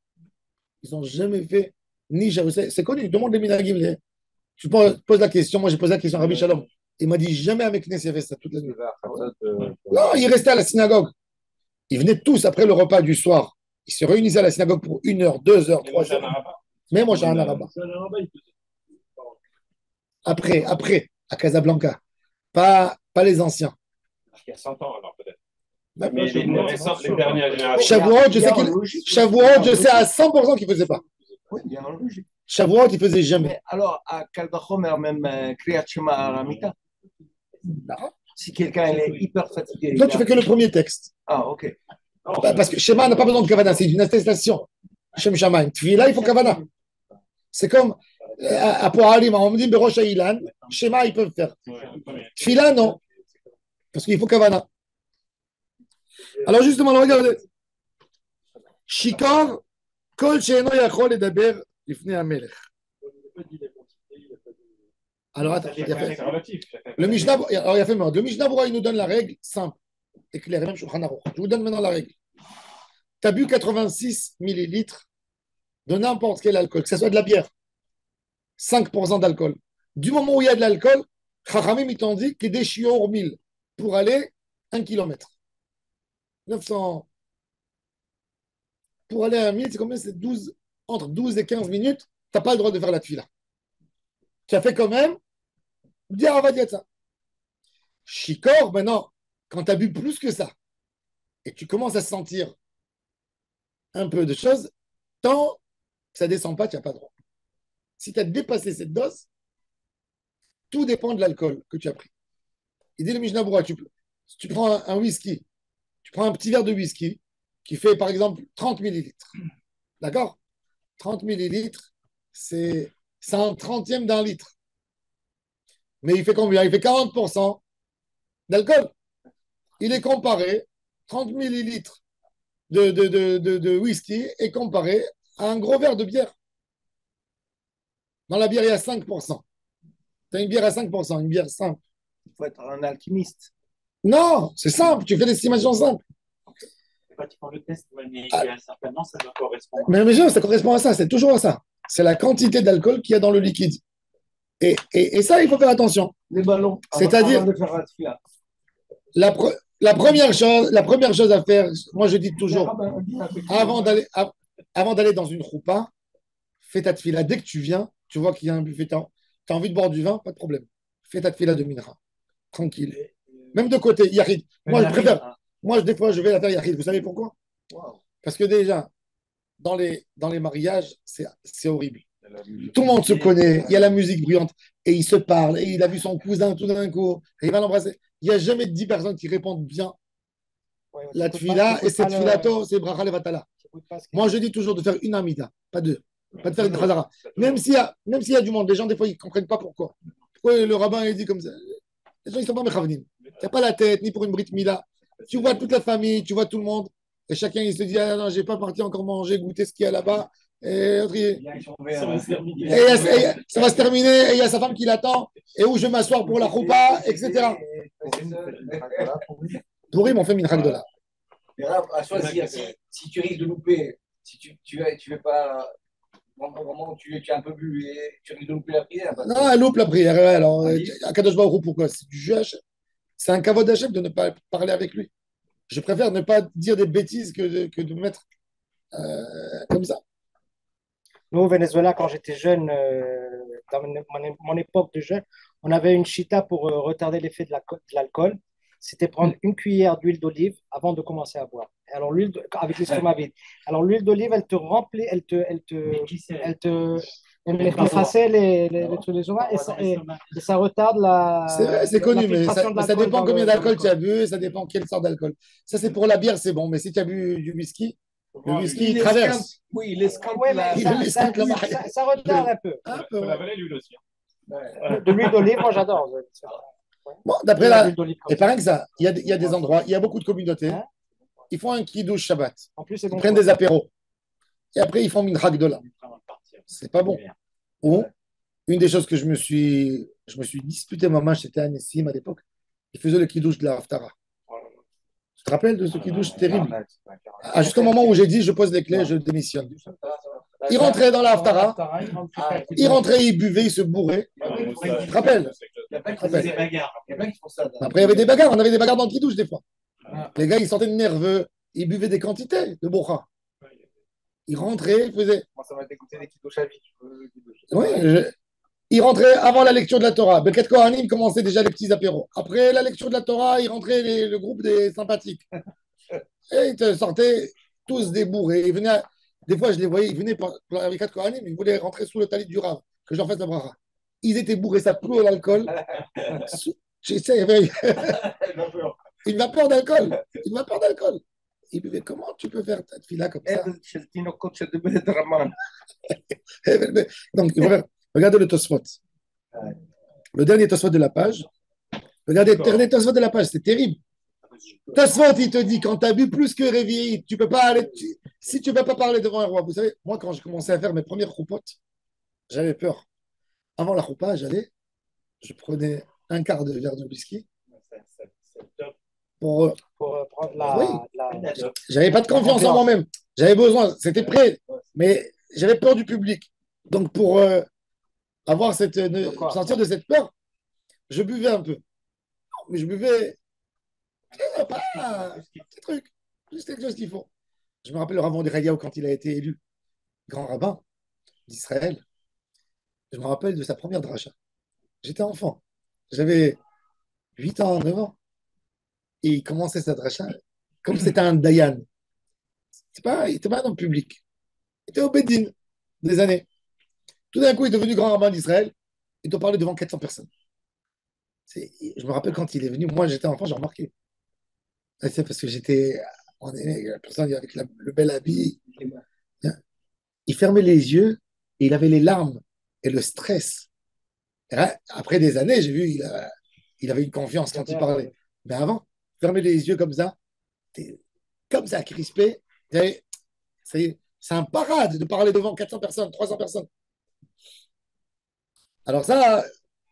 Ils n'ont jamais fait, ni Jérusalem. C'est connu, demande les Minagim. Tu poses la question, moi j'ai posé la question à Rabbi Shalom. Il m'a dit jamais avec Knesset, il restait toute la nuit. Non, il restait à la synagogue. Ils venaient tous après le repas du soir. Ils se réunissaient à la synagogue pour 1 heure, 2 heures, 3 heures. Mais moi j'ai un arabe. Après, à Casablanca. Pas les anciens. Il y a 100 ans, alors peut-être. Mais Mais les récentes, les dernières générations. Shavuot, je sais à 100% qu'il ne faisait pas. Oui, il y a un logique. Shavuot, il faisait jamais. Mais alors, à Kalbachomer, même Kriyat Shema Aramita, si quelqu'un il est hyper fatigué. Toi, tu fais que le premier texte. Ah, ok. Parce que Shema n'a pas besoin de Kavana, c'est une attestation. Shem Shamaim. Tvila, il faut Kavana. C'est comme à Poalim, on me dit Berosh Ilan, Shema, ils peuvent faire. Tvila, non. Parce qu'il faut Kavana. Alors, justement, regardez. Shikar, Kol Sheeno Yachol Edaber Lifnei HaMelech. Alors, attends, il y a fait. C'est relatif. Le Mishnah, alors, il a fait mort. Le Mishnah Bora, il nous donne la règle simple et claire. Même Shulchan Aruch. Je vous donne maintenant la règle. Tu as bu 86 millilitres de n'importe quel alcool, que ce soit de la bière, 5% d'alcool. Du moment où il y a de l'alcool, Chachamim, ils t'ont dit que des chiots 1000 pour aller 1 km. 900. Pour aller à 1000, c'est combien? C'est 12, entre 12 et 15 minutes. Tu n'as pas le droit de faire la tefila. Tu as fait quand même. Dire ça. Chicor, maintenant, quand tu as bu plus que ça, et tu commences à sentir un peu de choses, tant que ça ne descend pas, tu n'as pas droit. Si tu as dépassé cette dose, tout dépend de l'alcool que tu as pris. Il dit le Mishnah Berurah, tu prends un whisky, tu prends un petit verre de whisky qui fait par exemple 30 millilitres. D'accord? 30 millilitres, c'est un trentième d'un litre. Mais il fait combien? Il fait 40% d'alcool. Il est comparé, 30 millilitres de whisky est comparé à un gros verre de bière. Dans la bière, il y a 5%. Tu as une bière à 5%, une bière simple. Il faut être un alchimiste. Non, c'est simple, tu fais l'estimation simple. Quand tu prends le test, certainement, ça doit correspondre. Mais ça correspond à ça, c'est toujours à ça. C'est la quantité d'alcool qu'il y a dans le liquide. Et ça, il faut faire attention. Les ballons. C'est-à-dire, la première chose à faire, moi je dis toujours, avant d'aller, avant d'aller dans une choupa, fais ta tefila. Dès que tu viens, tu vois qu'il y a un buffet, tu as envie de boire du vin, pas de problème. Fais ta tefila de minra, tranquille. Même de côté, Yahid. Moi, je préfère. Moi, des fois, je vais la faire Yahid. Vous savez pourquoi? Parce que déjà, dans les mariages, c'est horrible. Tout le monde se connaît, il y a la musique bruyante, et il se parle, et il a vu son cousin tout d'un coup, et il va l'embrasser. Il n'y a jamais 10 personnes qui répondent bien Ouais, la t'écoutes tefila, et t'écoutes cette pas tefila, c'est bracha levatala. t'écoutes pas ce Moi, qu'il je dis toujours de faire une amida, pas deux. Pas de faire une chazara. Même s'il y a du monde, les gens, des fois, ils ne comprennent pas pourquoi. Pourquoi le rabbin, il dit comme ça? Les gens, ils ne sont pas mechavnim. Il n'y a pas la tête, ni pour une brit mila. Tu vois toute la famille, tu vois tout le monde, et chacun, il se dit, ah non, je n'ai pas parti encore manger, goûter ce qu'il y a là-bas. Et l'autre, Ça va se terminer. ça va se terminer, et il y a sa femme qui l'attend, et où je vais m'asseoir pour la choupa, etc. Pourim, on fait mincha gdola. À choisir, si tu risques de louper, si tu veux pas, vraiment, tu as un peu bu et tu risques de louper la prière. Non, elle loupe la prière. Ouais, alors, Akadosh Baruch Hu, pourquoi? C'est du jeu Hachem. C'est un kavod Hachem de ne pas parler avec lui. Je préfère ne pas dire des bêtises que de me mettre comme ça. Nous, au Venezuela, quand j'étais jeune, dans mon époque de jeune, on avait une chita pour retarder l'effet de l'alcool. C'était prendre une cuillère d'huile d'olive avant de commencer à boire. Alors, avec l'estomac vide. Alors, l'huile d'olive, elle te remplit, elle effaçait les trucs des estomacs et ça retarde C'est vrai, c'est la connu, mais filtration de ça l'alcool dépend combien dans d'alcool le tu as corps. bu, ça dépend quelle sorte d'alcool. Ça, c'est pour la bière, c'est bon, mais si tu as bu du whisky, le whisky, il traverse. Oui, il esquinte Ouais, mais Il esquinte la ça retarde un peu. Un Il peu, faut ouais. l'avaler l'huile aussi. De l'huile d'olive, moi, j'adore. Bon, d'après L'huile là, d'olive comme et ça. pareil que ça, il y a des endroits, il y a beaucoup de communautés, Hein? ils font un kiddush Shabbat, En plus, c'est ils bon prennent pour des apéros, et après ils font mincha gdola. C'est pas bon. Ou, une des choses que je me suis disputé, maman, j'étais à Nessim à l'époque, ils faisaient le kiddush de la Haftara. Tu te rappelles de ce kiddush terrible? Jusqu'au moment où j'ai dit, je pose les clés, je démissionne. Il rentrait dans la Haftara, il rentrait, il buvait, il se bourrait. Tu te rappelles? Il y a plein qui font des bagarres. Il y a plein qui font ça. Après, il y avait des bagarres, on avait des bagarres dans le kiddush des fois. Les gars, ils sentaient nerveux, ils buvaient des quantités de bocha. Ils rentraient, ils faisaient. Moi, ça m'a dégoûté des kiddush à vie. Oui, ils rentraient avant la lecture de la Torah. Birkat Kohanim commençait déjà les petits apéros. Après la lecture de la Torah, ils rentraient le groupe des sympathiques. Et ils te sortaient tous débourrés. Des fois, je les voyais, ils venaient pour la Birkat Kohanim, ils voulaient rentrer sous le talit du Rav, que je leur fasse la bracha. Ils étaient bourrés, ça ploue l'alcool. J'essaie, une vapeur d'alcool. Une vapeur d'alcool. Ils buvaient. Comment tu peux faire ta fila comme ça? Donc, regardez le Tosfot. Le dernier Tosfot de la page. Regardez le dernier Tosfot de la page, c'est terrible. Tosfot, il te dit, quand tu as bu plus que réveillé, tu peux pas aller. Si tu ne peux pas parler devant un roi, vous savez, moi, quand j'ai commencé à faire mes premières choupotes, j'avais peur. Avant la choupa, je prenais un quart de verre de whisky pour prendre oui, la j'avais pas de confiance en moi-même. J'avais besoin, c'était prêt, mais j'avais peur du public. Donc, pour avoir sortir de cette peur, je buvais un peu. Mais je buvais pas un petit truc, juste quelque chose qu'il faut. Je me rappelle le rabbin de Rayaou quand il a été élu grand rabbin d'Israël. Je me rappelle de sa première dracha. J'étais enfant. J'avais 8 ans, 9 ans. Et il commençait sa dracha comme c'était un dayan. Il n'était pas dans le public. Il était au Bédine des années. Tout d'un coup, il est devenu grand rabbin d'Israël. Il doit parler devant 400 personnes. Je me rappelle quand il est venu, moi j'étais enfant, j'ai remarqué. C'est parce que la personne avec le bel habit. Il fermait les yeux et il avait les larmes et le stress. Et là, après des années, j'ai vu, il avait une confiance quand il parlait. Mais avant, fermer les yeux comme ça, crispé. C'est un parade de parler devant 400 personnes, 300 personnes. Alors ça,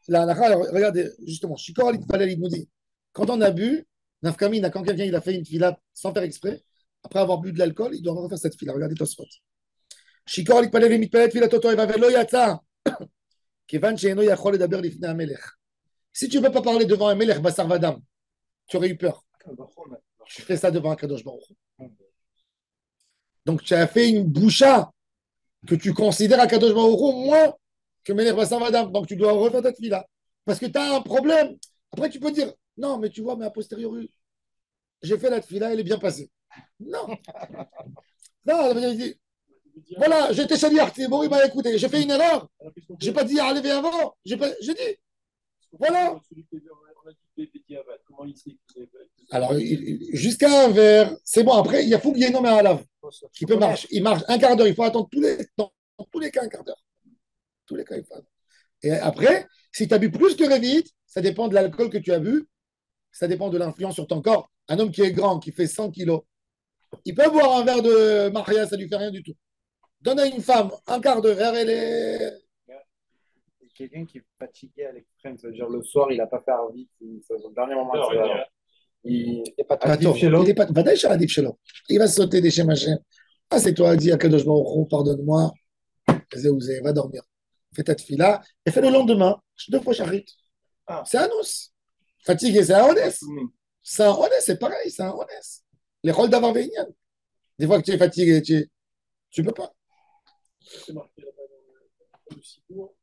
regardez, justement, Shikor Litpalel, il nous dit, quand on a bu, Nafkamina, quand quelqu'un il a fait une fila sans faire exprès, après avoir bu de l'alcool, il doit refaire cette fila. Regardez Tosfot. Shikor Litpalel et fila toto eva velo yatsa, kevan she'eno yachol ledaber lifnei hamelech. Si tu ne peux pas parler devant un melech basar vadam, tu aurais eu peur. Tu fais ça devant Akadosh Baruch Hu. Donc, tu as fait une boucha que tu considères Akadosh Baruch Hu moins que Melech Bassam Adam. Donc, tu dois refaire ta fila. Parce que tu as un problème. Après, tu peux dire, non, mais tu vois, mais a posteriori, j'ai fait la fila, elle est bien passée. Non. Non, il dit, voilà, j'étais chaliar, c'est bon, il m'a écouté. J'ai fait une erreur. J'ai pas dit enlever avant. J'ai dit, voilà. Alors, jusqu'à un verre, c'est bon. Après, il y a faut qu'il y ait un homme à la lave qui peut marcher. Il marche un quart d'heure. Il faut attendre dans tous les cas un quart d'heure. Tous les cas, il faut attendre. Et après, si tu as bu plus que Révite, ça dépend de l'alcool que tu as bu. Ça dépend de l'influence sur ton corps. Un homme qui est grand, qui fait 100 kilos, il peut boire un verre de Maria, ça lui fait rien du tout. Donne à une femme un quart de verre, elle est. Quelqu'un qui est fatigué à l'extrême, c'est-à-dire le soir, il n'a pas fait vite, c'est au dernier moment, il n'est pas Attends, il n'est pas Vadaï chez Adif Shalom. Il va sauter des chez Hachem. Ah, c'est toi, dis à Kadosh Baruch Hu, pardonne-moi. Va dormir. Fais ta tefila et fais le lendemain. 2 fois charit. C'est un os. Fatigué, c'est un honest. C'est un honest, c'est pareil, c'est un honest. Les rôles d'avoir Vénian. Des fois que tu es fatigué, tu ne peux pas. C'est marqué là-bas dans le Sibour.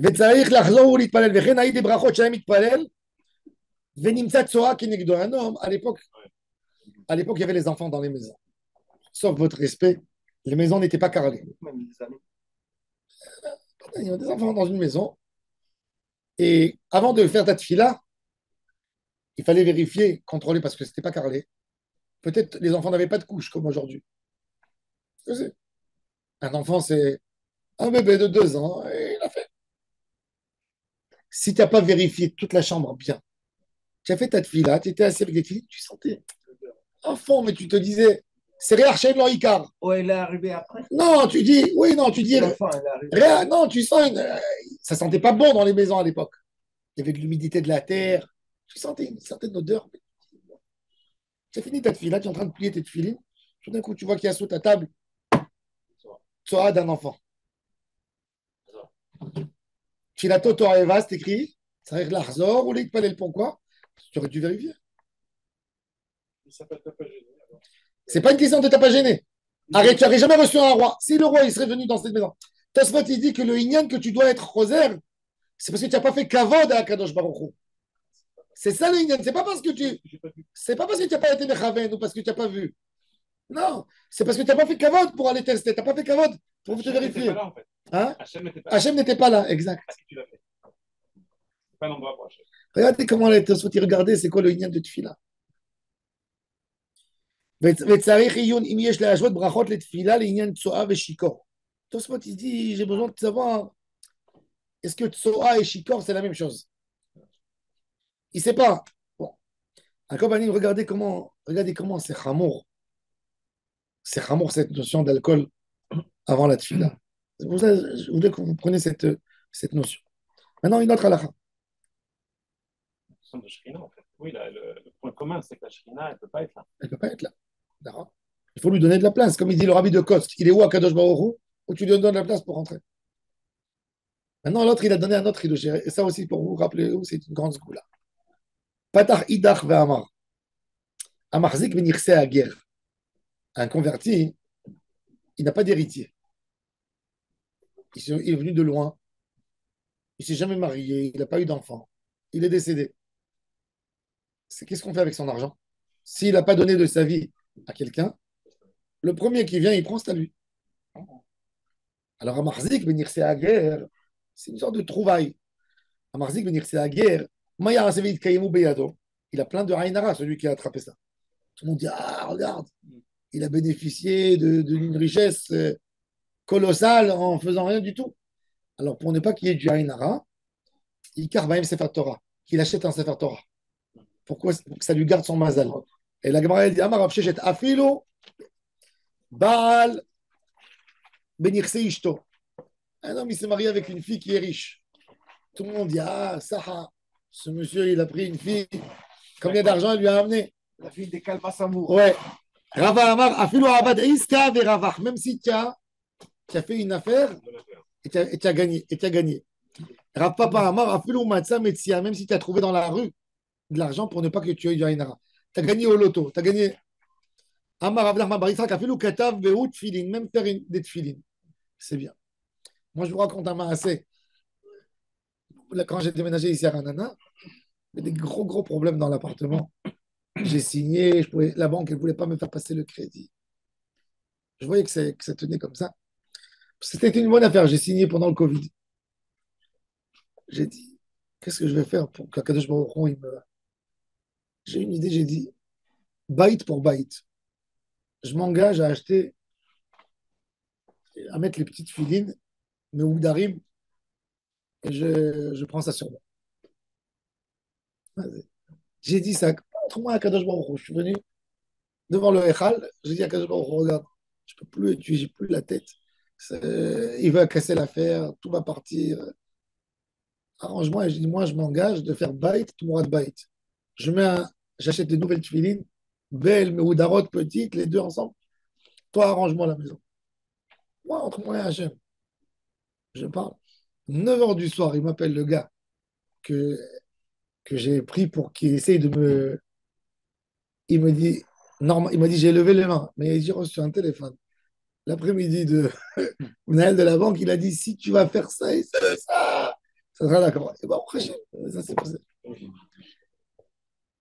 וצריך לחזור ולהתפלל, וכן הייתי ברכות שהיה מתפלל, ונמצא צואה כנגדו. Un homme, à l'époque, il y avait les enfants dans les maisons. Sauf votre respect, les maisons n'étaient pas carrelées. Il y avait des enfants dans une maison, et avant de faire ta tefila, il fallait vérifier, contrôler, parce que ce n'était pas carrelé. Peut-être les enfants n'avaient pas de couche, comme aujourd'hui. Un enfant, c'est un bébé de 2 ans, et il a fait. Si tu n'as pas vérifié toute la chambre bien, tu as fait ta tefila, tu étais assis avec les filles, tu sentais un fond, mais tu te disais, c'est réarché de l'Icar. Oh, elle est arrivée après. Non, tu dis, oui, non, tu dis, L'enfant, elle est arrivée. non, tu sens, ça sentait pas bon dans les maisons à l'époque. Il y avait de l'humidité de la terre, tu sentais une certaine odeur. Tu as fini ta tefila, tu es en train de plier tes tefilines, tout d'un coup, tu vois qu'il y a sous ta table, Tzoa d'un enfant. Filato Torah Eva, c'est écrit, ça veut dire l'Arzor ou l'Ikpalel, pourquoi? Tu aurais dû vérifier. C'est pas une question de t'as pas gêné. Arrête, tu n'aurais jamais reçu un roi. Si le roi il serait venu dans cette maison, Tosfot il dit que le Inyan que tu dois être rosaire, c'est parce que tu n'as pas fait kavod à Kadosh Baruch Hu. C'est ça le Inyan. C'est pas parce que tu n'as pas été mechaven ou parce que tu n'as pas vu. Non, c'est parce que tu n'as pas fait kavod pour aller tester. Tu n'as pas fait kavod pour te vérifier. Hein? Hachem n'était pas là, exact. Pas un endroit pour Hachem. Regardez comment les Tosfot ils regardaient, c'est quoi le Inyan de Tfila. וצריך עיון אם יש להשוות ברכות לתפילה לעניין צואה ושיקור. תוספות il dit, j'ai besoin de savoir, est-ce que tsoa et shikor c'est la même chose? Il ne sait pas. Bon. Regardez comment c'est chamour. C'est chamour cette notion d'alcool avant la tfila. C'est pour ça que je voulais que vous preniez cette notion. Maintenant, une autre halakha. De Shrina, en fait. Oui, le point commun, c'est que la Shrina, elle ne peut pas être là. Elle ne peut pas être là. D'accord. Il faut lui donner de la place. Comme il dit le rabbi de Kosk, il est où à Kadosh Baruch Hu, où tu lui donnes de la place pour rentrer. Maintenant, l'autre, il a donné un autre Hidush. Et ça aussi, pour vous rappeler où, c'est une grande sgoula. Patach idach ve'amar. Amarzik v'nichse aguer. Un converti, il n'a pas d'héritier. Il est venu de loin. Il ne s'est jamais marié. Il n'a pas eu d'enfant. Il est décédé. Qu'est-ce qu'on fait avec son argent? S'il n'a pas donné de sa vie à quelqu'un, le premier qui vient, il prend, c'est à lui. Alors, Amarzik, Benirse Aguer, c'est une sorte de trouvaille. Amarzik, Benirse Aguer, Maya Asevit Kayemu Beyado, il a plein de Haïnara, celui qui a attrapé ça. Tout le monde dit, ah, regarde, il a bénéficié d'une richesse colossale en faisant rien du tout. Alors, pour ne pas qu'il y ait du Haïnara, il carve Sefer Torah, qu'il achète un Sefer Torah. Pourquoi? Pour que ça lui garde son mazal. Et la Gemara dit, Amar Rav Sheshet Afilo, Baal, Benirse Ishto. Un homme, il s'est marié avec une fille qui est riche. Tout le monde dit, ah, Saha, ce monsieur, il a pris une fille, combien d'argent il lui a amené? La fille des Kalbasamour. Ouais. Rava Amar, Afilo Abad Iska Veravach, même si tu as fait une affaire et tu as gagné. Rav Papa Amar, Afilu Matzah Metzia, même si tu as trouvé dans la rue de l'argent pour ne pas que tu aies du Aïnara. Tu as gagné au loto, tu as gagné. Amar Rav Nachman Bar Yitzhak, Afilu Katav Vehu Tfilin, même faire des Tfilin. C'est bien. Moi, je vous raconte un assez. Quand j'ai déménagé ici à Ranana, il y avait des gros, gros problèmes dans l'appartement. J'ai signé, la banque, elle ne voulait pas me faire passer le crédit. Je voyais que ça tenait comme ça. C'était une bonne affaire. J'ai signé pendant le Covid. J'ai dit, qu'est-ce que je vais faire pour qu'Akadosh Baruch Hu, il me... J'ai une idée, j'ai dit, byte pour byte. Je m'engage à acheter, à mettre les petites filines, mes oudarim, et je prends ça sur moi. J'ai dit ça. Montre-moi Akadosh Baruch Hu. Je suis venu devant le Echal, j'ai dit à Akadosh Baruch Hu, regarde, je peux plus, j'ai plus la tête. Il va casser l'affaire, tout va partir. Arrange-moi. Et je dis, moi, je m'engage de faire byte, Tumurat byte. J'achète des nouvelles tuilines, belles, mais oudarot petites, les deux ensemble. Toi, arrange-moi la maison. Moi, entre moi et Hachem, je parle. 9 h du soir, il m'appelle le gars que, que j'ai pris pour qu'il essaye de me. Il me dit, il m'a dit, j'ai levé les mains, mais j'ai reçu un téléphone. L'après-midi de Naël de la banque, il a dit, si tu vas faire ça et ça, ça sera d'accord. Et ben, après, ça s'est passé.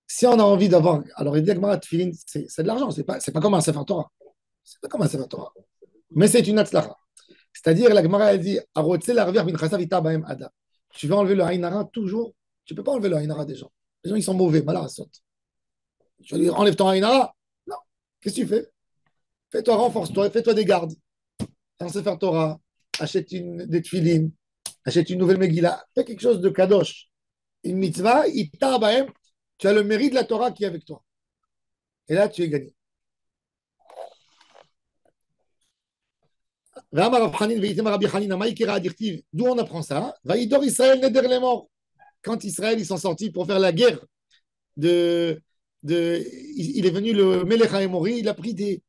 Si on a envie d'avoir. Alors, il dit que Tfilin, c'est de l'argent, c'est pas comme un Sefer Torah. C'est pas comme un Sefer Torah. Mais c'est une Hatzlacha. C'est-à-dire, la Gemara, elle dit, tu vas enlever le Haïnara toujours. Tu ne peux pas enlever le Haïnara des gens. Les gens, ils sont mauvais, malheureusement. Tu vas dire, enlève ton Haïnara. Non. Qu'est-ce que tu fais? Fais-toi, renforce-toi, fais-toi des gardes. Un Sefer Torah, achète des tefilines, achète une nouvelle Megillah, fais quelque chose de kadosh. Une mitzvah, tu as le mérite de la Torah qui est avec toi. Et là, tu es gagné. D'où on apprend ça? Vaïdor Israël neder les morts. Quand Israël ils sont sortis pour faire la guerre, il est venu le Melech HaEmori, il a pris des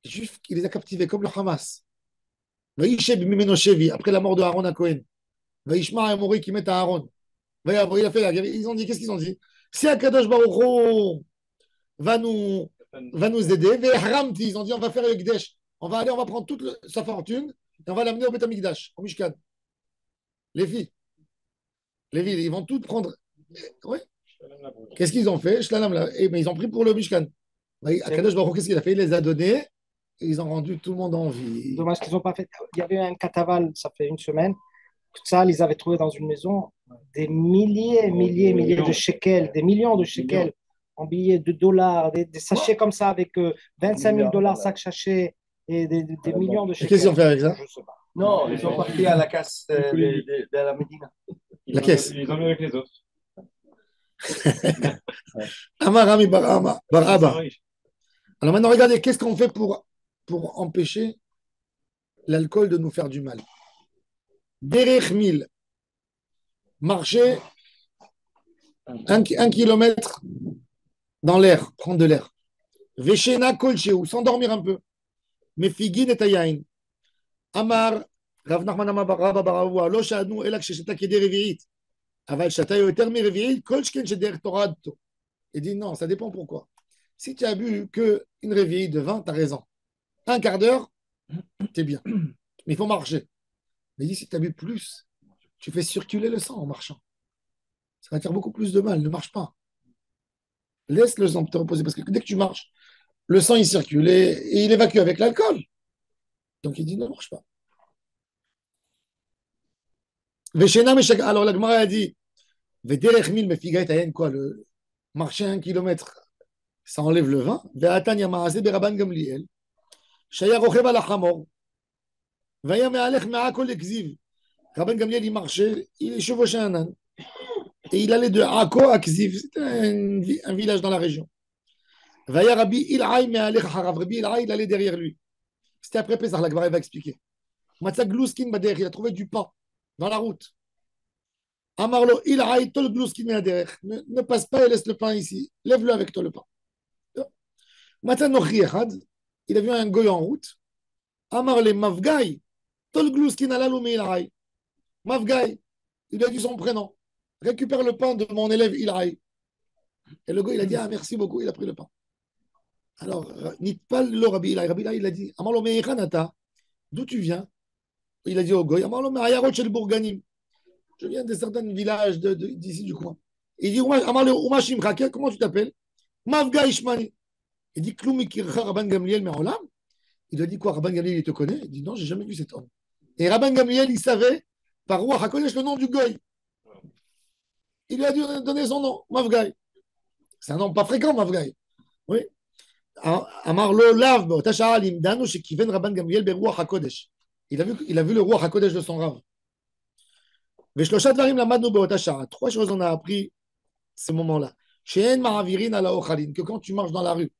juifs, il les a captivés comme le Hamas. Après la mort de Aaron à Cohen. Vaishma HaEmori qui met à Aaron. Il a fait la guerre. Ils ont dit, qu'est-ce qu'ils ont dit? Si Akadosh Baruch Hu va nous aider, ils ont dit, on va faire le Gdesh. On va prendre toute sa fortune et on va l'amener au Beth Amikdash, au Mishkan. Les filles, ils vont toutes prendre. Oui. Qu'est-ce qu'ils ont fait? Mais ils ont pris pour le Mishkan. Akadosh Baruch Hu, qu'est-ce qu'il a fait? Il les a donnés et ils ont rendu tout le monde en vie. Dommage qu'ils n'ont pas fait. Il y avait un cataval, ça fait une semaine. Tout ça, ils avaient trouvé dans une maison des milliers de shekels, des millions de shekels en billets de dollars, des sachets comme ça avec 25 000 dollars chaque sachet et des millions de shekels. Qu'est-ce qu'ils ont fait avec ça? Je sais pas. Non, ils sont partis à la casse de la Médina. La caisse. Ils ont mis avec les autres. Amarami Barama. Alors maintenant, regardez, qu'est-ce qu'on fait pour empêcher l'alcool de nous faire du mal? Derech mil, marcher 1 kilomètre dans l'air, prendre de l'air. Veshena kolcheu, s'endormir un peu. Mefigin et ayain. Amar, Rav Nachman Amar Rabba Baravua, lo shadnu elak shesheta keder revi'it. Aval shata yoter mi revi'it, kol shken sheder toradto. Il dit non, ça dépend pourquoi. Si tu as bu qu'une réveillée de vin, tu as raison. Un quart d'heure, tu es bien. Mais il faut marcher. Mais si tu as bu plus, tu fais circuler le sang en marchant. Ça va te faire beaucoup plus de mal. Ne marche pas. Laisse le sang te reposer. Parce que dès que tu marches, le sang il circule et il évacue avec l'alcool. Donc il dit ne marche pas. Alors la Gemara a dit quoi, le marcher 1 kilomètre, ça enlève le vin. Rabban Gamliel, il marchait, il chevauchait un âne. Et il allait de Akko à Kziv, c'était un village dans la région. Rabbi Ilhaï, il allait derrière lui. C'était après Pesach, la Gemara va expliquer. Il a trouvé du pain dans la route. Amarlo, Ilhaï, tol gluskin ne passe pas et laisse le pain ici. Lève-le avec toi le pain. Il a vu un goy en route. Amarle, Mavgai, tol gluskin alalou Ilhaï. Mavgai, Il lui a dit son prénom. Récupère le pain de mon élève Ilaï. Et le gars, il a dit, ah, merci beaucoup, il a pris le pain. Alors, Nitpal le Rabbi Ilaï. Rabbi Ilaï, il a dit, Amalo Meichanata, d'où tu viens? Il a dit au goy, Amalo Meayarot Shel Bourganim. Je viens de certains villages d'ici du coin. Il dit, Amalo Umashim Chake, comment tu t'appelles? Mavga Ishmani. Il dit, Kloumi Kircha Rabban Gamliel Me'olam. Il lui a dit quoi? Rabban Gamliel, il te connaît? Il dit, non, j'ai jamais vu cet homme. Et Rabban Gamliel, il savait, par Ruach HaKodesh, le nom du goy. Il lui a donné son nom, Mavgai. C'est un nom pas fréquent, Mavgai. Oui. Amar lo lav, Tasha Limdano, chez Kiven Rabban Gamliel, Beruach HaKodesh. Il a vu le Ruach HaKodesh de son Rav. Veshloshat Varim Lamadno Beotasha. Trois choses on a appris ce moment-là. She'en Ma'avirin ala Ochalin. Que quand tu marches dans la rue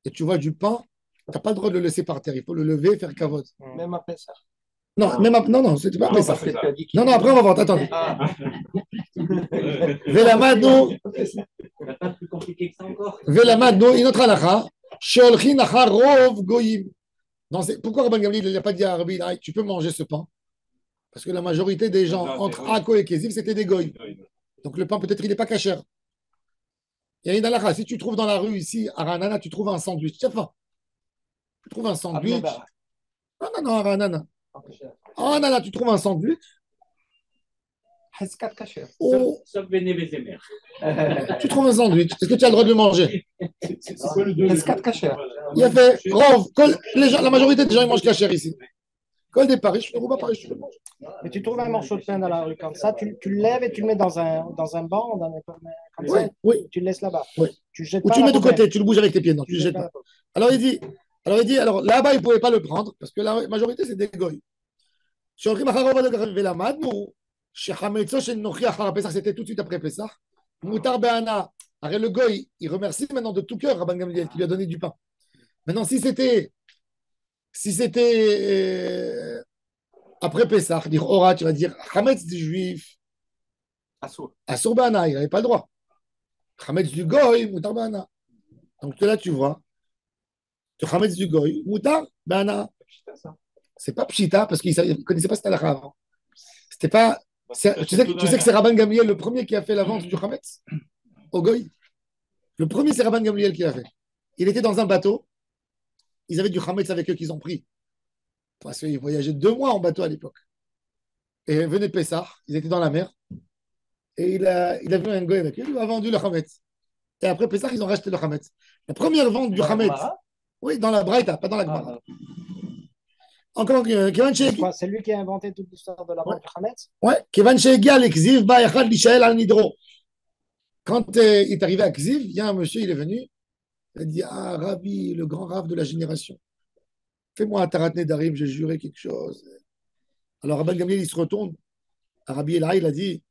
et tu vois du pain, tu n'as pas le droit de le laisser par terre. Il faut le lever, faire kavod. Même après ça. Non, même après, non, c'était pas après ça. parce que tu as dit qu'il- Non, après on va voir. Attendez. Ah, Velamadno. Il n'y a pas plus compliqué que ça encore. Velamadno, une autre halakha. Sheolchin achar rov goyim. Pourquoi Rabban Gamliel n'a pas dit à Rabbi Ilaï, tu peux manger ce pain? Parce que la majorité des gens entre Akko et Kézib, c'était des goy. Donc le pain, peut-être, il n'est pas cachère. Il y a une halakha. Si tu trouves dans la rue ici, à Ranana, tu trouves un sandwich. Tu as faim. Tu trouves un sandwich. Non, à Ranana. À Ranana, tu trouves un sandwich. Heskat Kacher. Oh, Sauf Béné Bézémer. tu trouves un sandwich. Est-ce que tu as le droit de le manger? Heskat Kacher. Il a fait Rov. La majorité des gens, ils mangent cachère ici. Col des Paris, je ne pas Paris, je le mange. Mais tu trouves un morceau de pain dans la rue comme ça, tu le lèves et tu le mets dans un banc, comme Oui, ça, oui. tu le laisses là-bas. Oui. Tu le jettes Ou pas tu le à mets la de poubelle. côté, tu le bouges avec tes pieds. Non, tu Tu ne le le jettes jettes pas. pas à la poubelle. Alors là-bas, il ne pouvait pas le prendre parce que la majorité, c'est des goy. C'était tout de suite après Pessah. Moutar Be'ana. Arrête le goy, il remercie maintenant de tout cœur Rabban Gamliel qui lui a donné du pain. Maintenant, si c'était après Pessah, dire Ora, tu vas dire Hametz du juif, Asur Be'ana, il n'avait pas le droit. Hametz du goy, Moutar Be'ana. Donc là, tu vois, tu Hametz du goy, Moutar Be'ana. C'est pas Pshita parce qu'il ne connaissait pas cette halakha avant. C'était pas. Tu sais que c'est Rabban Gamliel le premier qui a fait la vente du Hametz au goy. Le premier, c'est Rabban Gamliel qui l'a fait. Il était dans un bateau. Ils avaient du Hametz avec eux qu'ils ont pris. Parce qu'ils voyageaient 2 mois en bateau à l'époque. Et venait Pessah, ils étaient dans la mer. Et il a vu un goy avec eux, il lui a vendu le Hametz. Et après Pessah, ils ont racheté le Hametz. La première vente du Hametz. Oui, dans la Braïta, pas dans la Gemara. Encore Kevan Sheik. C'est lui qui a inventé toute l'histoire de la vente du Hametz. Ouais, Kevan Shegia l'Ekziv, Ba'echad l'Ishael al-Nidro. Quand il est arrivé à Kziv, il y a un monsieur, il est venu. Il a dit, ah, Rabbi, le grand Rav de la génération, fais-moi un Tarat Nedarim, j'ai juré quelque chose. Alors Rabban Gamliel, il se retourne. À Rabbi Elaï, il a dit,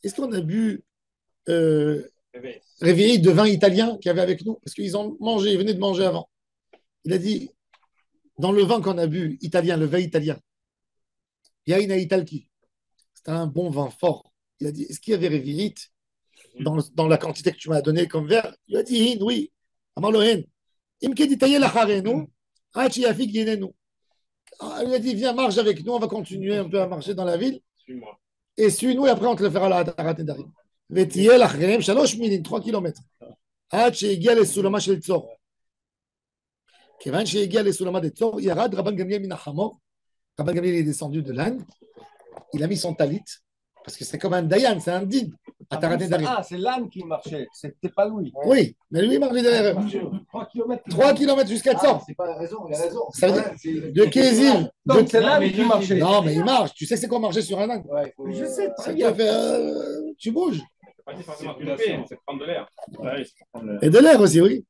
est-ce qu'on a bu réveillé de vin italien qu'il y avait avec nous? Parce qu'ils ont mangé, ils venaient de manger avant. Il a dit, dans le vin qu'on a bu, italien, le vin italien, il y a une Italki. C'était un bon vin fort. Il a dit, est-ce qu'il y avait révérite dans la quantité que tu m'as donné comme verre? Il a dit, oui. Amalohen. Il a dit, viens, marche avec nous, on va continuer un peu à marcher dans la ville. Suis-moi. Et suis-nous, et après on te le fera à la Tarat Nedarim. 3 kilomètres. עד שהגיע לסולמה של צור. כיוון שהגיע לסולמה de צור, ירד רבן גמליאל מן החמור. Rabban Gamliel est descendu de l'âne. Il a mis son talit. Parce que c'est comme un dayan, c'est un din. À Tarat Nedarim. Ah, c'est l'âne qui marchait, c'était pas lui. Oui, mais lui, il marchait derrière eux. 3 kilomètres. 3 kilomètres jusqu'à Tzor. C'est pas raison, il a raison. Ça veut dire de Kézir. Donc c'est l'âne qui marchait. Non, mais il marche. Tu sais c'est quoi marcher sur un âne? Ouais, Je sais Ça très te bien. fait, tu bouges. C'est pas forcément culpé, c'est prendre de l'air. Ouais, c'est prendre de l'air. Et de l'air aussi, oui.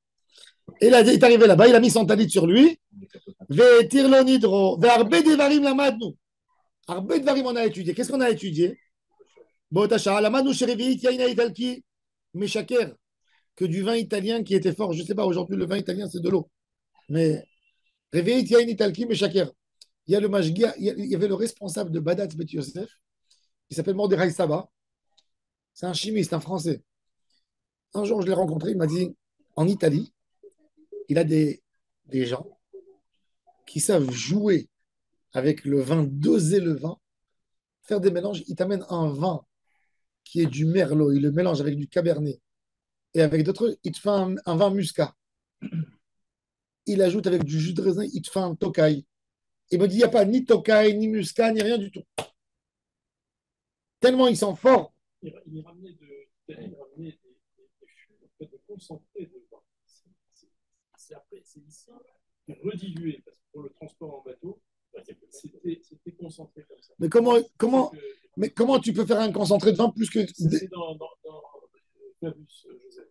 Et il est arrivé là-bas, il a mis son talit sur lui. Ve'etir nidro. Ve'arbe devarim lamadnu. Arbe devarim on a étudié. Qu'est-ce qu'on a étudié? Botasha, lamadnu shereviit yaina italki meshaker. Que du vin italien qui était fort. Je ne sais pas, aujourd'hui le vin italien c'est de l'eau. Mais reviit yain italki meshaker. Il y a le mashgia, il y avait le responsable de Badatz Bet Yosef. Il s'appelle Mordechai Saba. C'est un chimiste, un Français. Un jour, je l'ai rencontré, il m'a dit, en Italie, il a des gens qui savent jouer avec le vin, doser le vin, faire des mélanges. Il t'amène un vin qui est du merlot, il le mélange avec du cabernet et avec d'autres, il te fait un vin muscat. Il ajoute avec du jus de raisin, il te fait un tokai. Il me dit, il n'y a pas ni tokai, ni muscat, ni rien du tout. Tellement ils sont forts. Il ramenait d'Italie, il ramenait des fûts en fait, de concentré de vin. C'est après, c'est ici, redilué, parce que pour le transport en bateau, c'était concentré comme ça. Mais comment tu peux faire un concentré de vin plus que. C'est dans Flavius Joseph.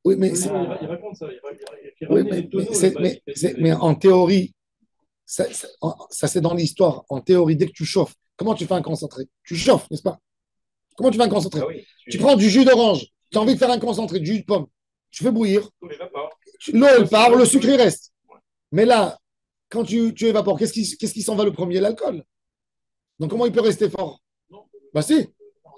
Oui, mais. Il raconte ça. Il Oui, ramenait des tonneaux, mais en théorie, ça c'est dans l'histoire. En théorie, dès que tu chauffes, comment tu fais un concentré? Tu chauffes, n'est-ce pas? Comment tu fais un concentré? Ah oui, Tu prends du jus d'orange, tu as envie de faire un concentré, du jus de pomme, tu fais bouillir, tous les vapeurs. l'eau elle part, le sucre il reste. Mais là, quand tu évapores, qu'est-ce qui s'en va le premier? L'alcool. Donc comment il peut rester fort? Bah si,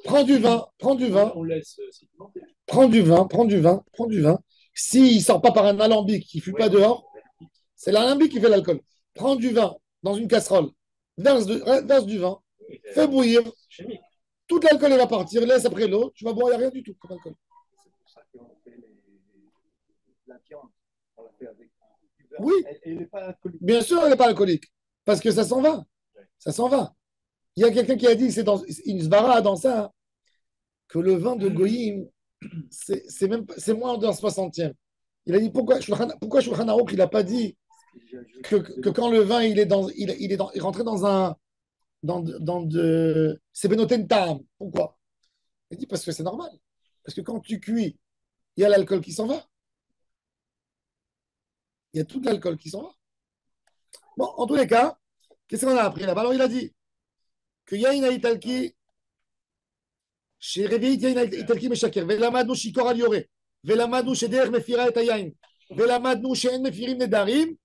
prends du vin, on laisse sédimenter. prends du vin. S'il ne sort pas par un alambic qui ne fuit pas dehors, c'est l'alambic qui fait l'alcool. Prends du vin dans une casserole, verse du vin, fais bouillir, Chimique. toute l'alcool il va partir, laisse après l'eau, tu vas boire, il n'y a rien du tout comme alcool. C'est pour ça qu'on fait la viande. On la fait avec du beurre. Oui. Elle n'est pas alcoolique. Bien sûr, elle n'est pas alcoolique, parce que ça s'en va. Ça s'en va. Il y a quelqu'un qui a dit, c'est dans une svara dans ça, hein, que le vin de Goïm, c'est moins d'un 60e. Il a dit pourquoi Shulchan Aruch, il n'a pas dit que quand le vin il rentrait dans un c'est Benoten Tam. Pourquoi? Il dit parce que c'est normal. Parce que quand tu cuis, il y a l'alcool qui s'en va. Il y a tout l'alcool qui s'en va. Bon, en tous les cas, qu'est-ce qu'on a appris là-bas? Alors il a dit que Yain Italki, chez Réveillit Yain Italki Meshaker, Velamadnu Shikor Al Yore, Velamadnu Sheder Mefira et Yain, Velamadnu She'en Mefirim Nedarim,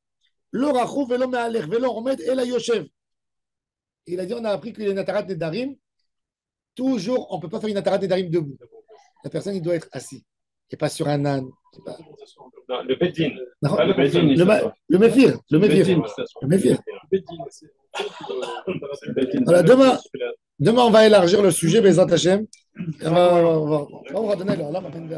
Lo Rachou Velo Me'alech, Velo Omed El Yoshev. Il a dit on a appris qu'il y a une Atarat Nedarim. Toujours, on ne peut pas faire une Atarat Nedarim debout. La personne, il doit être assis et pas sur un âne. Non, le Beddin. Non, Ah, le Beddin, le méfir. Le méfir. Voilà, demain, on va élargir le sujet, Bezat Hashem. On va donner leur lame à peine.